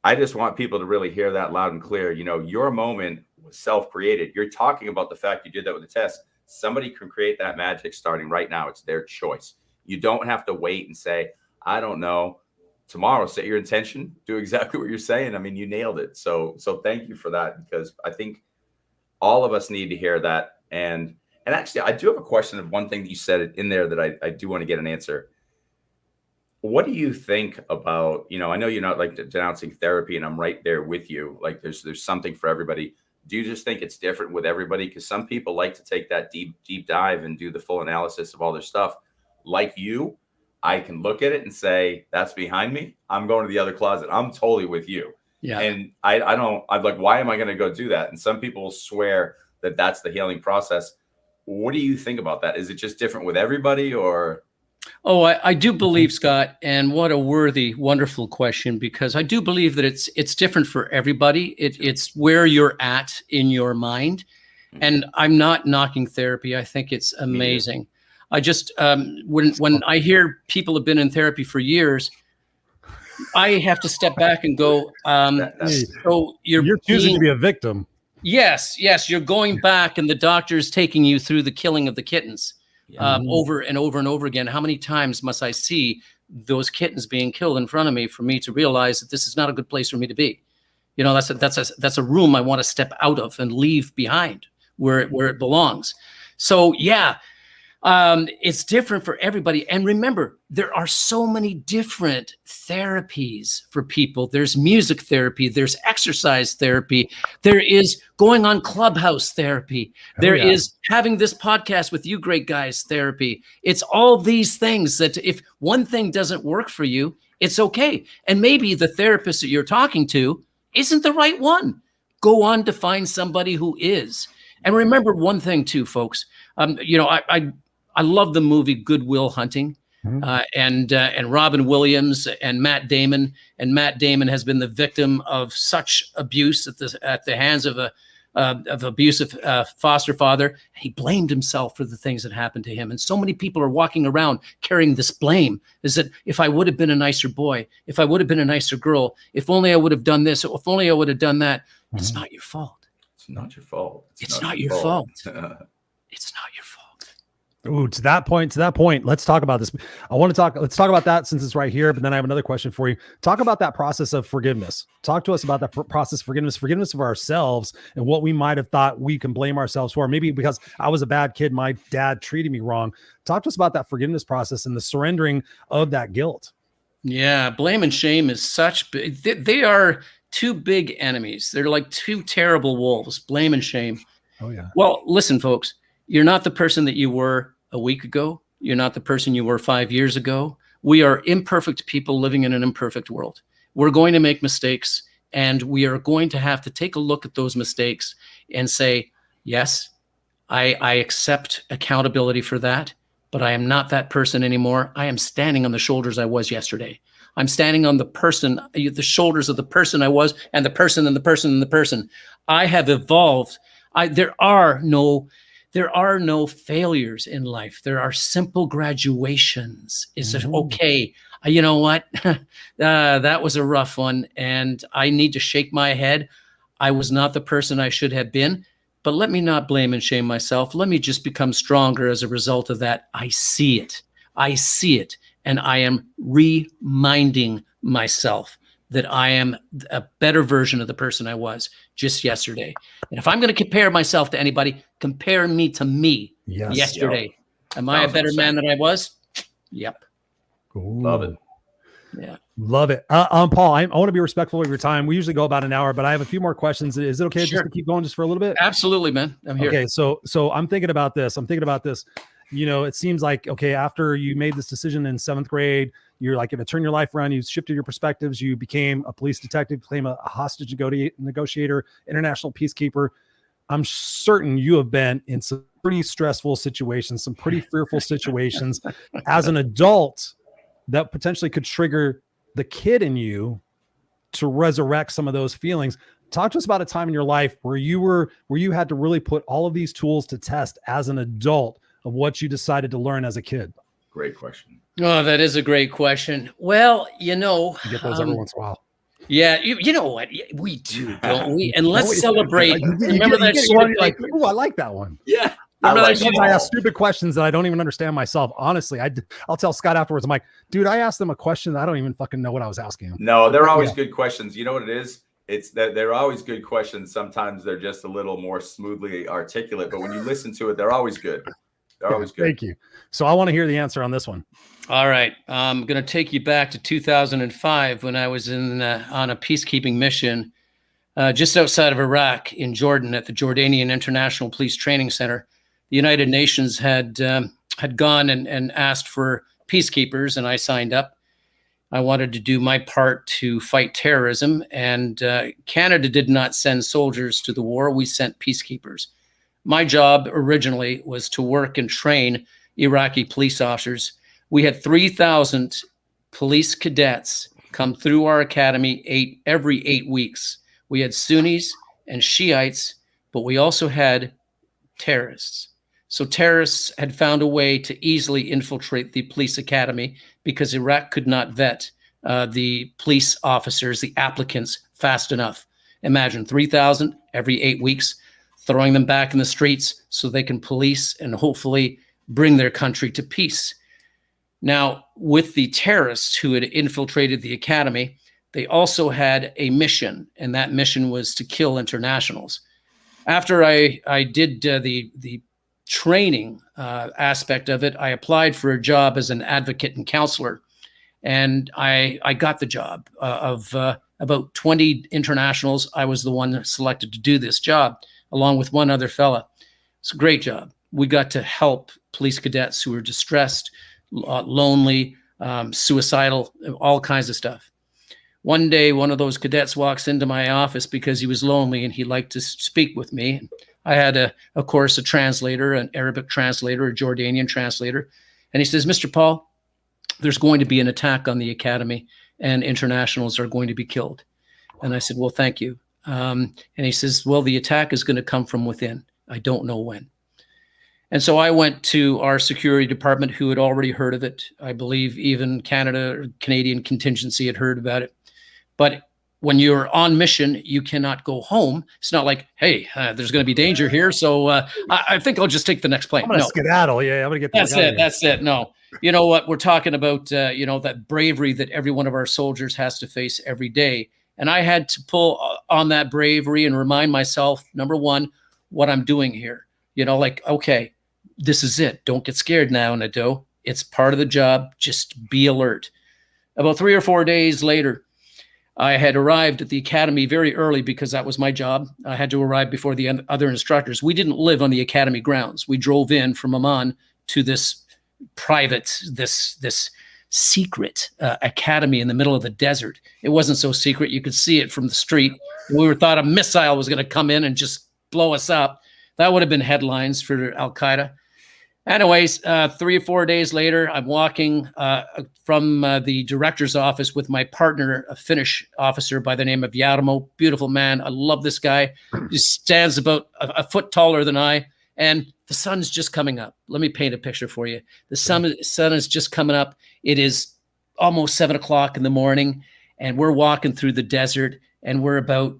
I just want people to really hear that loud and clear. Your moment was self-created. You're talking about the fact you did that with the test. Somebody can create that magic starting right now. It's their choice. You don't have to wait and say, I don't know. Tomorrow, set your intention. Do exactly what you're saying. You nailed it. So thank you for that, because I think all of us need to hear that. And actually, I do have a question of one thing that you said in there that I do want to get an answer. What do you think about, I know you're not like denouncing therapy, and I'm right there with you. Like there's something for everybody. Do you just think it's different with everybody? Because some people like to take that deep dive and do the full analysis of all their stuff. Like you, I can look at it and say, that's behind me. I'm going to the other closet. I'm totally with you. Yeah. And I'm like, why am I going to go do that? And some people swear that that's the healing process. What do you think about that? Is it just different with everybody, or? Oh, I do believe, Scott, and what a worthy, wonderful question, because I do believe that it's different for everybody. It's where you're at in your mind. And I'm not knocking therapy. I think it's amazing. I just, when I hear people have been in therapy for years, I have to step back and go, so you're choosing to be a victim. Yes, you're going back, and the doctor's taking you through the killing of the kittens. Over and over and over again. How many times must I see those kittens being killed in front of me for me to realize that this is not a good place for me to be? That's a room I want to step out of and leave behind where it belongs. So it's different for everybody. And remember, there are so many different therapies for people. There's music therapy. There's exercise therapy. There is going on Clubhouse therapy. There is having this podcast with you great guys therapy. It's all these things that if one thing doesn't work for you, it's okay. And maybe the therapist that you're talking to isn't the right one. Go on to find somebody who is. And remember one thing too, folks. I love the movie Good Will Hunting, and Robin Williams and Matt Damon. And Matt Damon has been the victim of such abuse at the hands of of abusive foster father. He blamed himself for the things that happened to him. And so many people are walking around carrying this blame, is that if I would have been a nicer boy, if I would have been a nicer girl, if only I would have done this, if only I would have done that. It's not your fault. It's not your fault. It's not your fault. It's not your fault. Ooh, to that point, let's talk about this. Let's talk about that since it's right here, but then I have another question for you. Talk about that process of forgiveness. Talk to us about that process of forgiveness of ourselves and what we might have thought we can blame ourselves for. Maybe because I was a bad kid, my dad treated me wrong. Talk to us about that forgiveness process and the surrendering of that guilt. Yeah, blame and shame is they are two big enemies. They're like two terrible wolves, blame and shame. Oh yeah. Well, listen, folks, you're not the person that you were a week ago. You're not the person you were 5 years ago. We are imperfect people living in an imperfect world. We're going to make mistakes, and we are going to have to take a look at those mistakes and say, yes, I accept accountability for that, but I am not that person anymore. I am standing on the shoulders I was yesterday. I'm standing on the shoulders of the person I was, and the person and the person and the person. I have evolved. There are no failures in life. There are simple graduations. Is it okay? You know what? That was a rough one, and I need to shake my head. I was not the person I should have been, but let me not blame and shame myself. Let me just become stronger as a result of that. I see it. And I am reminding myself that I am a better version of the person I was just yesterday. And if I'm going to compare myself to anybody, compare me to me yesterday. Yep. Am I a better man than I was? Yep. Ooh. Love it. Yeah. Love it. Paul, I want to be respectful of your time. We usually go about an hour, but I have a few more questions. Is it okay just to keep going just for a little bit? Absolutely, man. I'm here. Okay. So I'm thinking about this. You know, it seems like, okay, after you made this decision in 7th grade, you're like, going to turn your life around. You shifted your perspectives. You became a police detective, became a hostage negotiator, international peacekeeper. I'm certain you have been in some pretty stressful situations, some pretty fearful situations as an adult that potentially could trigger the kid in you to resurrect some of those feelings. Talk to us about a time in your life where you had to really put all of these tools to test as an adult of what you decided to learn as a kid. Great question. Oh, that is a great question. Well, you know, you get those every once in a while. Yeah, you know what? We do, don't we? And let's celebrate. Remember that shit? Like, oh, I like that one. Yeah. I ask stupid questions that I don't even understand myself. Honestly, I'll tell Scott afterwards. I'm like, dude, I asked them a question that I don't even fucking know what I was asking him. No, they're always good questions. You know what it is? It's that they're always good questions. Sometimes they're just a little more smoothly articulate, but when you listen to it, they're always good. They're always good. Thank you. So I want to hear the answer on this one. All right. I'm going to take you back to 2005 when I was on a peacekeeping mission just outside of Iraq in Jordan at the Jordanian International Police Training Center. The United Nations had gone and asked for peacekeepers, and I signed up. I wanted to do my part to fight terrorism, and Canada did not send soldiers to the war. We sent peacekeepers. My job originally was to work and train Iraqi police officers. We had 3,000 police cadets come through our academy every 8 weeks. We had Sunnis and Shiites, but we also had terrorists. So terrorists had found a way to easily infiltrate the police academy because Iraq could not vet the police officers, the applicants, fast enough. Imagine 3,000 every 8 weeks, throwing them back in the streets so they can police and hopefully bring their country to peace. Now, with the terrorists who had infiltrated the academy, they also had a mission, and that mission was to kill internationals. After I did the training aspect of it, I applied for a job as an advocate and counselor, and I got the job. Of about 20 internationals, I was the one selected to do this job, along with one other fella. It's a great job. We got to help police cadets who were distressed, lonely, suicidal, all kinds of stuff. One day, one of those cadets walks into my office because he was lonely and he liked to speak with me. I had, of course, a translator, an Arabic translator, a Jordanian translator. And he says, Mr. Paul, there's going to be an attack on the academy and internationals are going to be killed. And I said, well, thank you. And he says, well, the attack is going to come from within. I don't know when. And so I went to our security department who had already heard of it. I believe even Canadian contingency had heard about it. But when you're on mission, you cannot go home. It's not like, hey, there's going to be danger here. So I think I'll just take the next plane. I'm going to skedaddle. Yeah, I'm going to get That's it. No. You know what? We're talking about, that bravery that every one of our soldiers has to face every day. And I had to pull on that bravery and remind myself, number one, what I'm doing here. Okay, this is it. Don't get scared now, Nadeau. It's part of the job. Just be alert. About 3 or 4 days later, I had arrived at the academy very early because that was my job. I had to arrive before the other instructors. We didn't live on the academy grounds. We drove in from Amman to this private, this secret academy in the middle of the desert. It wasn't so secret. You could see it from the street. We were thought a missile was going to come in and just blow us up. That would have been headlines for Al-Qaeda. Anyways, 3 or 4 days later, I'm walking from the director's office with my partner, a Finnish officer by the name of Jarmo. Beautiful man. I love this guy. He stands about a foot taller than I, and the sun's just coming up. Let me paint a picture for you. The sun is just coming up. It is almost 7 o'clock in the morning, and we're walking through the desert, and we're about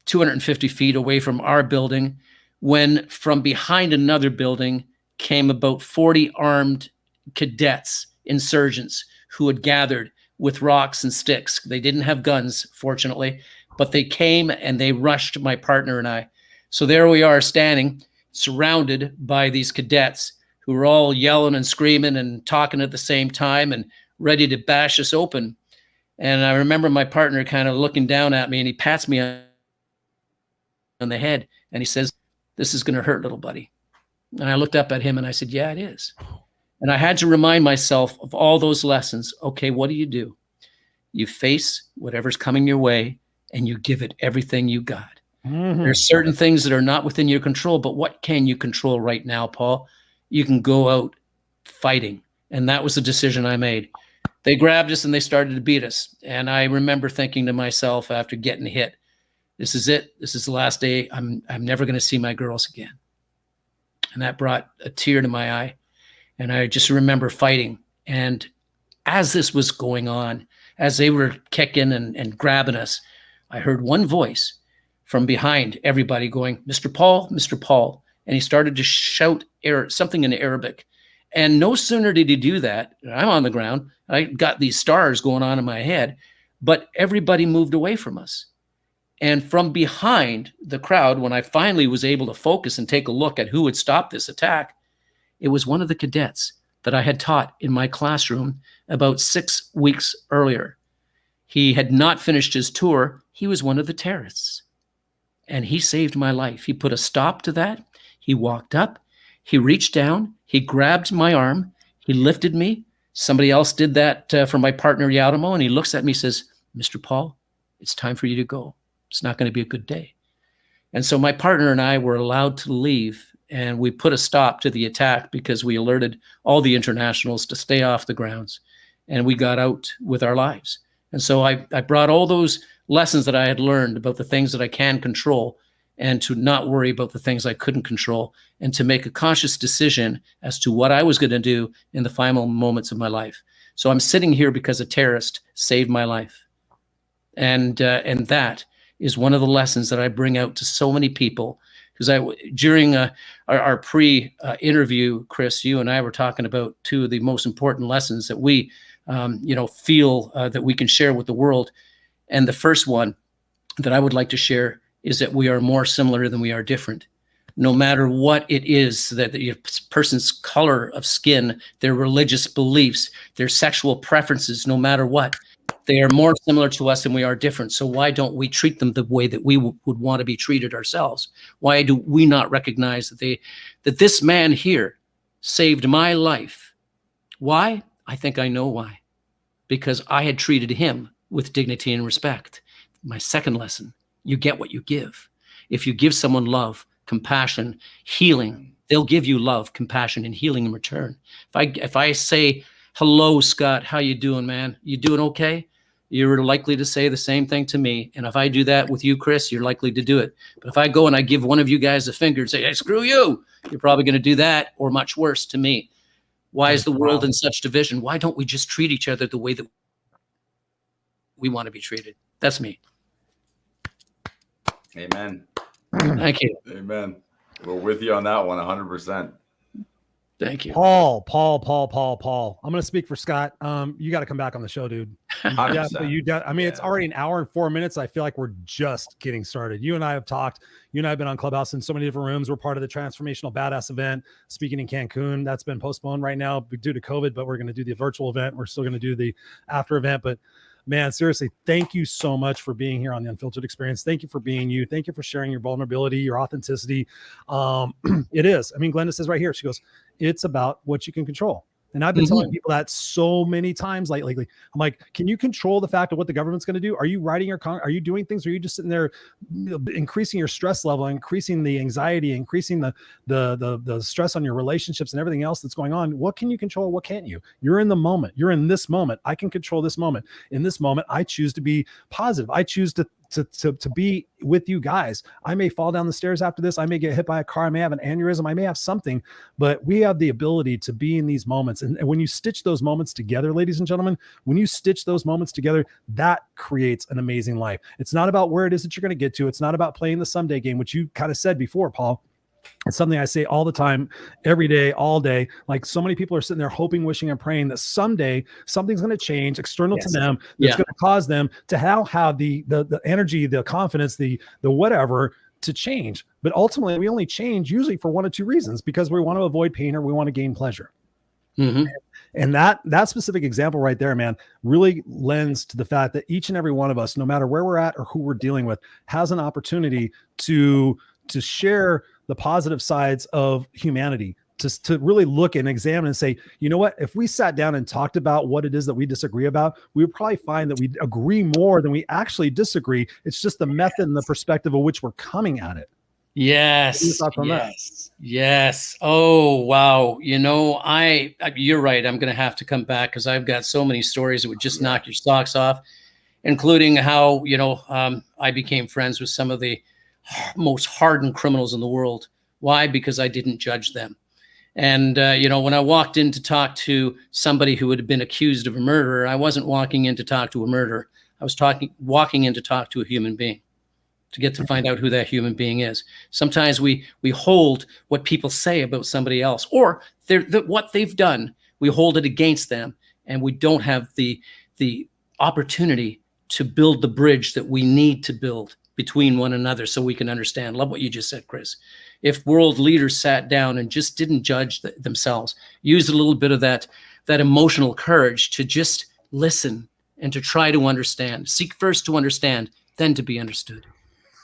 250 feet away from our building, when from behind another building came about 40 armed cadets, insurgents, who had gathered with rocks and sticks. They didn't have guns, fortunately, but they came and they rushed my partner and I. So there we are standing, surrounded by these cadets who were all yelling and screaming and talking at the same time and ready to bash us open. And I remember my partner kind of looking down at me, and he pats me on the head and he says, "This is going to hurt, little buddy." And I looked up at him and I said, "Yeah, it is." And I had to remind myself of all those lessons. Okay, what do? You face whatever's coming your way and you give it everything you got. Mm-hmm. There's certain things that are not within your control, but what can you control right now, Paul? You can go out fighting. And that was the decision I made. They grabbed us and they started to beat us. And I remember thinking to myself after getting hit, this is it. This is the last day. I'm never going to see my girls again. And that brought a tear to my eye. And I just remember fighting. And as this was going on, as they were kicking and grabbing us, I heard one voice from behind everybody going, "Mr. Paul, Mr. Paul." And he started to shout something in Arabic. And no sooner did he do that, I'm on the ground, I got these stars going on in my head, but everybody moved away from us. And from behind the crowd, when I finally was able to focus and take a look at who had stopped this attack, it was one of the cadets that I had taught in my classroom about 6 weeks earlier. He had not finished his tour. He was one of the terrorists. And he saved my life. He put a stop to that. He walked up. He reached down. He grabbed my arm. He lifted me. Somebody else did that for my partner, Jarmo. And he looks at me and says, "Mr. Paul, it's time for you to go. It's not going to be a good day." And so my partner and I were allowed to leave, and we put a stop to the attack because we alerted all the internationals to stay off the grounds, and we got out with our lives. And so I brought all those lessons that I had learned about the things that I can control, and to not worry about the things I couldn't control, and to make a conscious decision as to what I was going to do in the final moments of my life. So I'm sitting here because a terrorist saved my life. And that is one of the lessons that I bring out to so many people. Because during our pre-interview, Chris, you and I were talking about two of the most important lessons that we feel that we can share with the world. And the first one that I would like to share is that we are more similar than we are different. No matter what it is, that the person's color of skin, their religious beliefs, their sexual preferences, no matter what, they are more similar to us than we are different. So why don't we treat them the way that we would want to be treated ourselves? Why do we not recognize that this man here saved my life? Why? I think I know why. Because I had treated him with dignity and respect. My second lesson, you get what you give. If you give someone love, compassion, healing, they'll give you love, compassion, and healing in return. If I say, "Hello, Scott, how you doing, man? You doing okay?" You're likely to say the same thing to me. And if I do that with you, Chris, you're likely to do it. But if I go and I give one of you guys a finger and say, "Hey, screw you," you're probably going to do that, or much worse, to me. Why is the world in such division? Why don't we just treat each other the way that we want to be treated? That's me. Amen. Thank you. Amen. We're with you on that one, 100%. Thank you. Paul. I'm going to speak for Scott. You got to come back on the show, dude. It's already an hour and 4 minutes. I feel like we're just getting started. You and I have talked. You and I have been on Clubhouse in so many different rooms. We're part of the Transformational Badass event, speaking in Cancun. That's been postponed right now due to COVID, but we're going to do the virtual event. We're still going to do the after event, but man, seriously, thank you so much for being here on the Unfiltered Experience. Thank you for being you. Thank you for sharing your vulnerability, your authenticity. It is. I mean, Glenda says right here, she goes, "It's about what you can control." And I've been telling people that so many times lately. I'm like, can you control the fact of what the government's going to do? Are you writing are you doing things? Or are you just sitting there increasing your stress level, increasing the anxiety, increasing the stress on your relationships and everything else that's going on? What can you control? What can't you? You're in the moment. You're in this moment. I can control this moment. In this moment, I choose to be positive. I choose to be with you guys. I may fall down the stairs after this. I may get hit by a car. I may have an aneurysm. I may have something, but we have the ability to be in these moments. And when you stitch those moments together, ladies and gentlemen, when you stitch those moments together, that creates an amazing life. It's not about where it is that you're going to get to. It's not about playing the someday game, which you kind of said before, Paul. It's something I say all the time, every day, all day. Like, so many people are sitting there hoping, wishing, and praying that someday something's going to change external to them that's going to cause them to have the energy, the confidence, the whatever to change. But ultimately, we only change usually for one of two reasons: because we want to avoid pain or we want to gain pleasure. And that specific example right there, man, really lends to the fact that each and every one of us, no matter where we're at or who we're dealing with, has an opportunity to share the positive sides of humanity, to really look and examine and say, you know what, if we sat down and talked about what it is that we disagree about, we would probably find that we agree more than we actually disagree. It's just the method and the perspective of which we're coming at it. Yes. Oh, wow. You're right. I'm going to have to come back because I've got so many stories that would just knock your socks off, including how, I became friends with some of the most hardened criminals in the world. Why? Because I didn't judge them. And, when I walked in to talk to somebody who had been accused of a murderer, I wasn't walking in to talk to a murderer. I was walking in to talk to a human being, to get to find out who that human being is. Sometimes we hold what people say about somebody else, or what they've done, we hold it against them, and we don't have the opportunity to build the bridge that we need to build between one another so we can understand. Love what you just said, Chris. If world leaders sat down and just didn't judge themselves, used a little bit of that emotional courage to just listen and to try to understand, seek first to understand, then to be understood.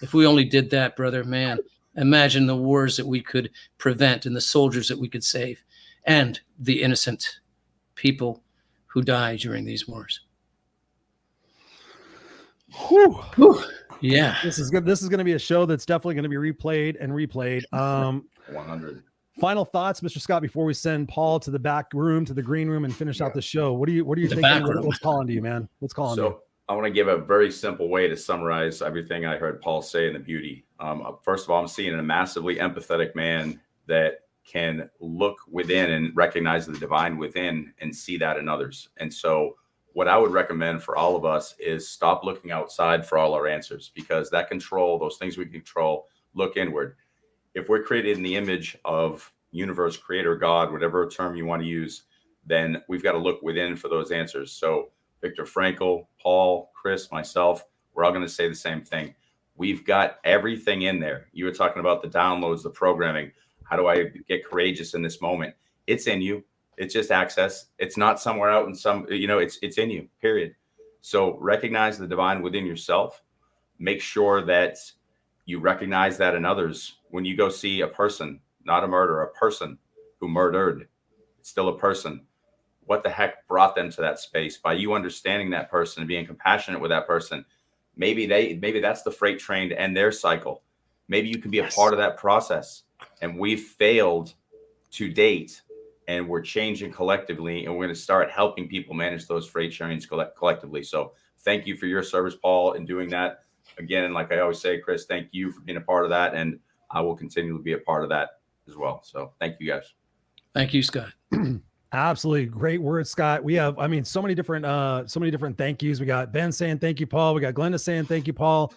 If we only did that, brother, man, imagine the wars that we could prevent and the soldiers that we could save and the innocent people who die during these wars. Whew. Yeah. This is good. This is going to be a show that's definitely going to be replayed and replayed. 100. Final thoughts, Mr. Scott, before we send Paul to the back room, to the green room, and finish out the show. What are you thinking? What's calling to you, man? What's calling to you? I want to give a very simple way to summarize everything I heard Paul say in the beauty. First of all, I'm seeing a massively empathetic man that can look within and recognize the divine within and see that in others. And so what I would recommend for all of us is stop looking outside for all our answers, because that control, those things we control, look inward. If we're created in the image of universe, creator, God, whatever term you want to use, then we've got to look within for those answers. So Viktor Frankl, Paul, Chris, myself, we're all going to say the same thing. We've got everything in there. You were talking about the downloads, the programming. How do I get courageous in this moment? It's in you. It's just access. It's not somewhere out in some, it's in you, period. So recognize the divine within yourself. Make sure that you recognize that in others. When you go see a person, not a murderer, a person who murdered, it's still a person. What the heck brought them to that space? By you understanding that person and being compassionate with that person, maybe that's the freight train to end their cycle. Maybe you can be a part of that process. And we've failed to date, and we're changing collectively, and we're going to start helping people manage those freight trains collectively. So thank you for your service, Paul, in doing that. Again, like I always say, Chris, thank you for being a part of that. And I will continue to be a part of that as well. So thank you, guys. Thank you, Scott. Absolutely. Great words, Scott. We have, so many different thank yous. We got Ben saying, thank you, Paul. We got Glenda saying, thank you, Paul.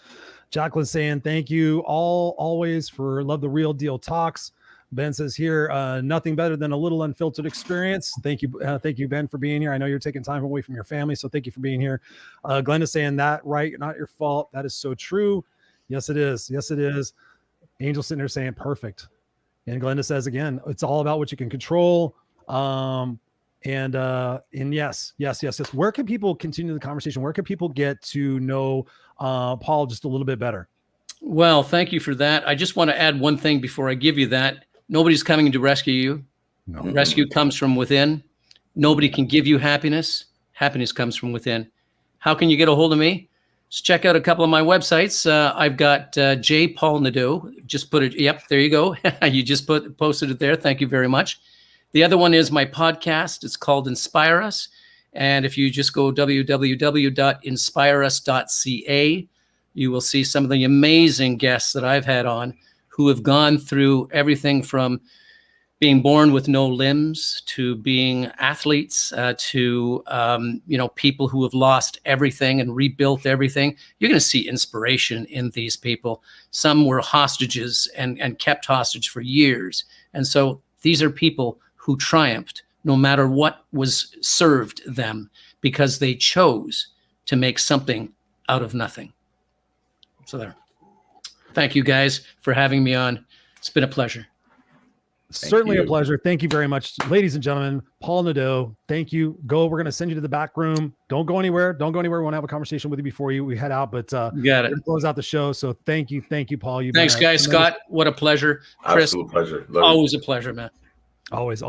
Jacqueline saying, thank you always for Love the Real Deal Talks. Ben says here, nothing better than a little unfiltered experience. Thank you, Ben, for being here. I know you're taking time away from your family, so thank you for being here. Glenda saying that, right? Not your fault. That is so true. Yes, it is. Yes, it is. Angel sitting there saying perfect. And Glenda says again, it's all about what you can control. And yes. Where can people continue the conversation? Where can people get to know Paul just a little bit better? Well, thank you for that. I just want to add one thing before I give you that. Nobody's coming to rescue you. No. Rescue comes from within. Nobody can give you happiness. Happiness comes from within. How can you get a hold of me? Just check out a couple of my websites. I've got J. Paul Nadeau. Just put it. Yep, there you go. You just posted it there. Thank you very much. The other one is my podcast. It's called Inspire Us. And if you just go www.inspireus.ca, you will see some of the amazing guests that I've had on who have gone through everything from being born with no limbs to being athletes to people who have lost everything and rebuilt everything. You're going to see inspiration in these people. Some were hostages and kept hostage for years. And so these are people who triumphed no matter what was served them because they chose to make something out of nothing. So there. Thank you guys for having me on. It's been a pleasure. Certainly a pleasure. Thank you very much, ladies and gentlemen. Paul Nadeau, thank you. We're going to send you to the back room. Don't go anywhere. We want to have a conversation with you before we head out, but you got it. Close out the show. So thank you, Paul. Thanks, guys. Scott, what a pleasure. Chris, absolute pleasure. Always a pleasure, man. Always.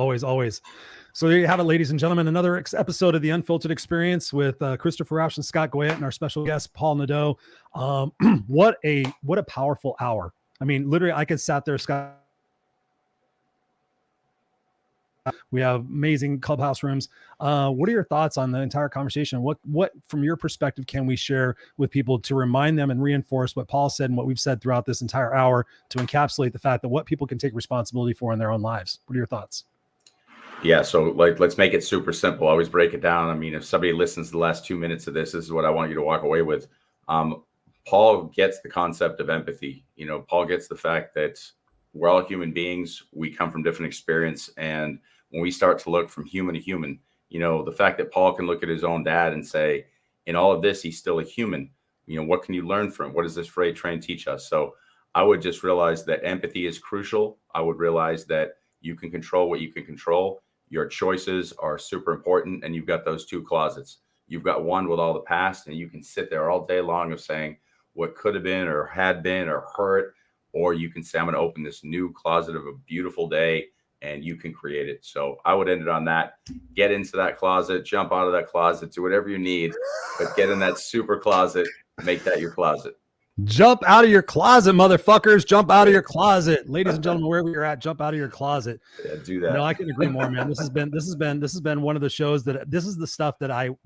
So there you have it, ladies and gentlemen. Another episode of the Unfiltered Experience with Christopher Rausch and Scott Goyette and our special guest, Paul Nadeau. What a powerful hour. I mean, literally, I could sat there, Scott. We have amazing clubhouse rooms. What are your thoughts on the entire conversation? What from your perspective can we share with people to remind them and reinforce what Paul said and what we've said throughout this entire hour to encapsulate the fact that what people can take responsibility for in their own lives? What are your thoughts? Yeah, so let's make it super simple. I always break it down. I mean, if somebody listens to the last 2 minutes of this is what I want you to walk away with. Paul gets the concept of empathy. Paul gets the fact that we're all human beings. We come from different experience, and when we start to look from human to human, the fact that Paul can look at his own dad and say, in all of this, he's still a human. What can you learn from? What does this freight train teach us? So I would just realize that empathy is crucial. I would realize that you can control what you can control. Your choices are super important. And you've got those two closets. You've got one with all the past, and you can sit there all day long of saying what could have been or had been or hurt, or you can say, I'm going to open this new closet of a beautiful day, and you can create it. So I would end it on that. Get into that closet, jump out of that closet, do whatever you need, but get in that super closet, make that your closet. Jump out of your closet, motherfuckers. Jump out of your closet. Ladies and gentlemen, wherever you're at, jump out of your closet. Yeah, do that. No, I can agree more, man. This has been one of the shows this is the stuff that I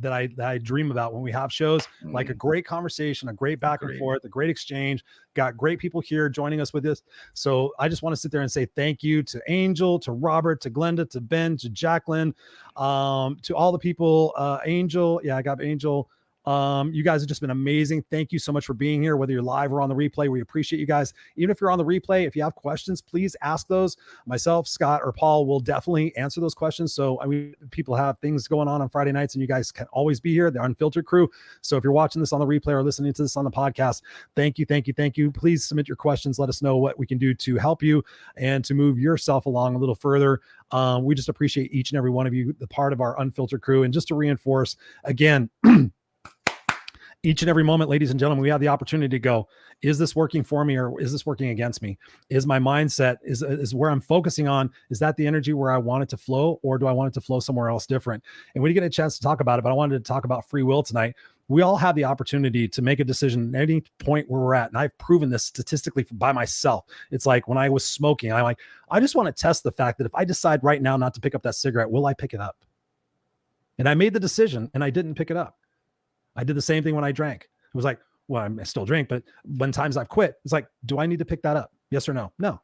dream about when we have shows, like a great conversation, a great back and forth, a great exchange. Got great people here joining us with this. So I just want to sit there and say thank you to Angel, to Robert, to Glenda, to Ben, to Jacqueline, to all the people, Angel. Yeah, I got Angel. You guys have just been amazing. Thank you so much for being here, whether you're live or on the replay. We appreciate you guys. Even if you're on the replay, if you have questions, please ask those. Myself, Scott, or Paul will definitely answer those questions. So people have things going on Friday nights, and you guys can always be here, the Unfiltered crew. So if you're watching this on the replay or listening to this on the podcast, thank you. Please submit your questions. Let us know what we can do to help you and to move yourself along a little further. We just appreciate each and every one of you, the part of our Unfiltered crew. And just to reinforce again, each and every moment, ladies and gentlemen, we have the opportunity to go, is this working for me or is this working against me? Is my mindset, is where I'm focusing on, is that the energy where I want it to flow, or do I want it to flow somewhere else different? And we didn't get a chance to talk about it, but I wanted to talk about free will tonight. We all have the opportunity to make a decision at any point where we're at. And I've proven this statistically by myself. It's like when I was smoking, I just want to test the fact that if I decide right now not to pick up that cigarette, will I pick it up? And I made the decision and I didn't pick it up. I did the same thing when I drank. It was like, well, I still drink, but when times I've quit, it's like, do I need to pick that up? Yes or no? No.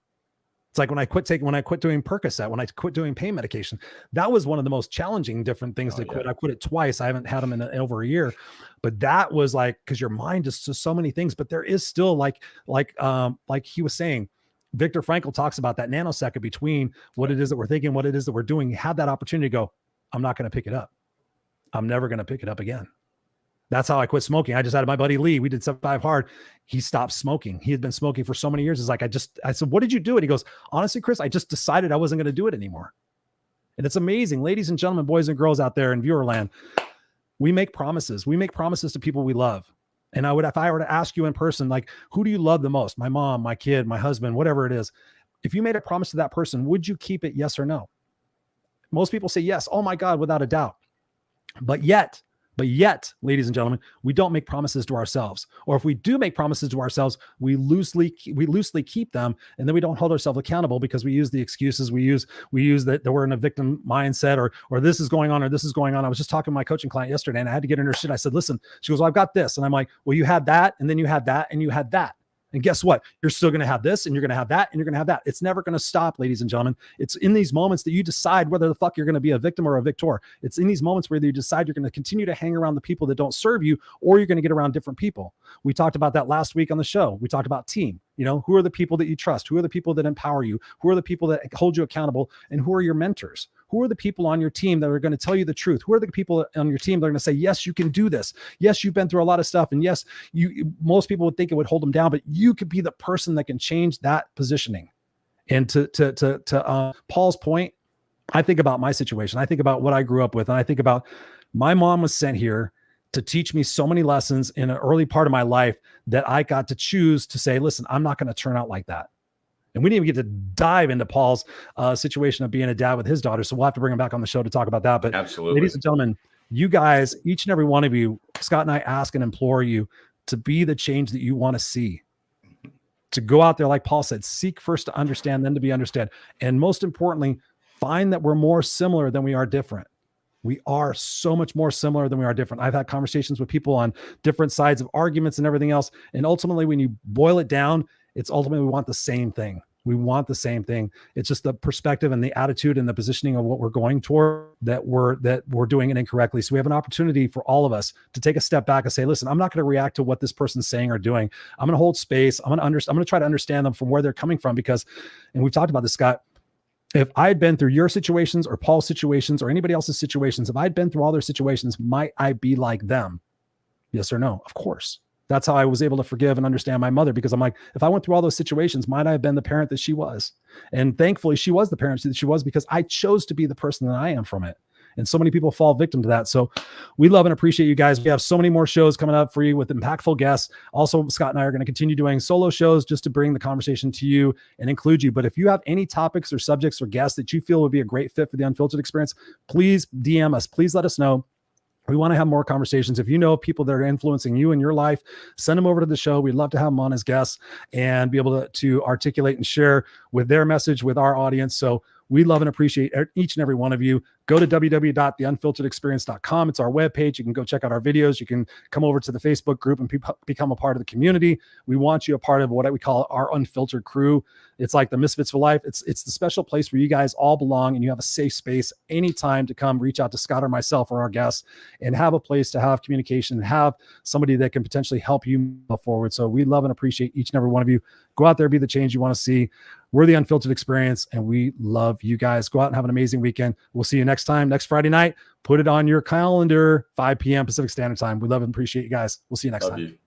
It's like when I quit doing Percocet, when I quit doing pain medication, that was one of the most challenging different things to quit. I quit it twice. I haven't had them in over a year, but that was like, cause your mind is just so many things, but there is still like he was saying, Viktor Frankl talks about that nanosecond between what it is that we're thinking, what it is that we're doing. You have that opportunity to go, I'm not going to pick it up. I'm never going to pick it up again. That's how I quit smoking. I just had my buddy Lee. We did 75 hard. He stopped smoking. He had been smoking for so many years. It's like, I said, what did you do? And he goes, honestly, Chris, I just decided I wasn't going to do it anymore. And it's amazing. Ladies and gentlemen, boys and girls out there in viewer land, we make promises. We make promises to people we love. And if I were to ask you in person, like, who do you love the most? My mom, my kid, my husband, whatever it is. If you made a promise to that person, would you keep it? Yes or no? Most people say yes. Oh my God, without a doubt. But yet, ladies and gentlemen, we don't make promises to ourselves. Or if we do make promises to ourselves, we loosely keep them, and then we don't hold ourselves accountable because we use the excuses. We use that we're in a victim mindset, or this is going on, or this is going on. I was just talking to my coaching client yesterday, and I had to get in her shit. I said, listen, she goes, well, I've got this. And I'm like, well, you had that, and then you had that, and you had that. And guess what? You're still going to have this, and you're going to have that, and you're going to have that. It's never going to stop, ladies and gentlemen. It's in these moments that you decide whether the fuck you're going to be a victim or a victor. It's in these moments where you decide you're going to continue to hang around the people that don't serve you, or you're going to get around different people. We talked about that last week on the show. We talked about team. You know, who are the people that you trust? Who are the people that empower you? Who are the people that hold you accountable? And who are your mentors? Who are the people on your team that are going to tell you the truth? Who are the people on your team that are going to say, yes, you can do this. Yes, you've been through a lot of stuff. And yes, most people would think it would hold them down, but you could be the person that can change that positioning. And to Paul's point, I think about my situation. I think about what I grew up with. And I think about my mom was sent here to teach me so many lessons in an early part of my life that I got to choose to say, listen, I'm not going to turn out like that. And we didn't even get to dive into Paul's situation of being a dad with his daughter. So we'll have to bring him back on the show to talk about that. But absolutely, ladies and gentlemen, you guys, each and every one of you, Scott and I ask and implore you to be the change that you want to see. To go out there, like Paul said, seek first to understand, then to be understood. And most importantly, find that we're more similar than we are different. We are so much more similar than we are different. I've had conversations with people on different sides of arguments and everything else. And ultimately, when you boil it down, it's ultimately we want the same thing. We want the same thing. It's just the perspective and the attitude and the positioning of what we're going toward that we're doing it incorrectly. So we have an opportunity for all of us to take a step back and say, listen, I'm not going to react to what this person's saying or doing. I'm going to hold space. I'm going to try to understand them from where they're coming from, because, and we've talked about this, Scott, if I had been through your situations or Paul's situations or anybody else's situations, if I'd been through all their situations, might I be like them? Yes or no? Of course. That's how I was able to forgive and understand my mother, because I'm like, if I went through all those situations, might I have been the parent that she was? And thankfully, she was the parent that she was, because I chose to be the person that I am from it. And so many people fall victim to that. So we love and appreciate you guys. We have so many more shows coming up for you with impactful guests. Also, Scott and I are going to continue doing solo shows just to bring the conversation to you and include you. But if you have any topics or subjects or guests that you feel would be a great fit for the Unfiltered experience, please DM us. Please let us know. We want to have more conversations. If you know people that are influencing you in your life, send them over to the show. We'd love to have them on as guests and be able to articulate and share with their message with our audience. So we love and appreciate each and every one of you. Go to www.theunfilteredexperience.com. It's our webpage. You can go check out our videos. You can come over to the Facebook group and become a part of the community. We want you a part of what we call our Unfiltered crew. It's like the Misfits for Life. It's the special place where you guys all belong, and you have a safe space anytime to come reach out to Scott or myself or our guests and have a place to have communication and have somebody that can potentially help you move forward. So we love and appreciate each and every one of you. Go out there, be the change you want to see. We're the Unfiltered Experience, and we love you guys. Go out and have an amazing weekend. We'll see you next time, next Friday night. Put it on your calendar, 5 p.m. Pacific Standard Time. We love and appreciate you guys. We'll see you next time.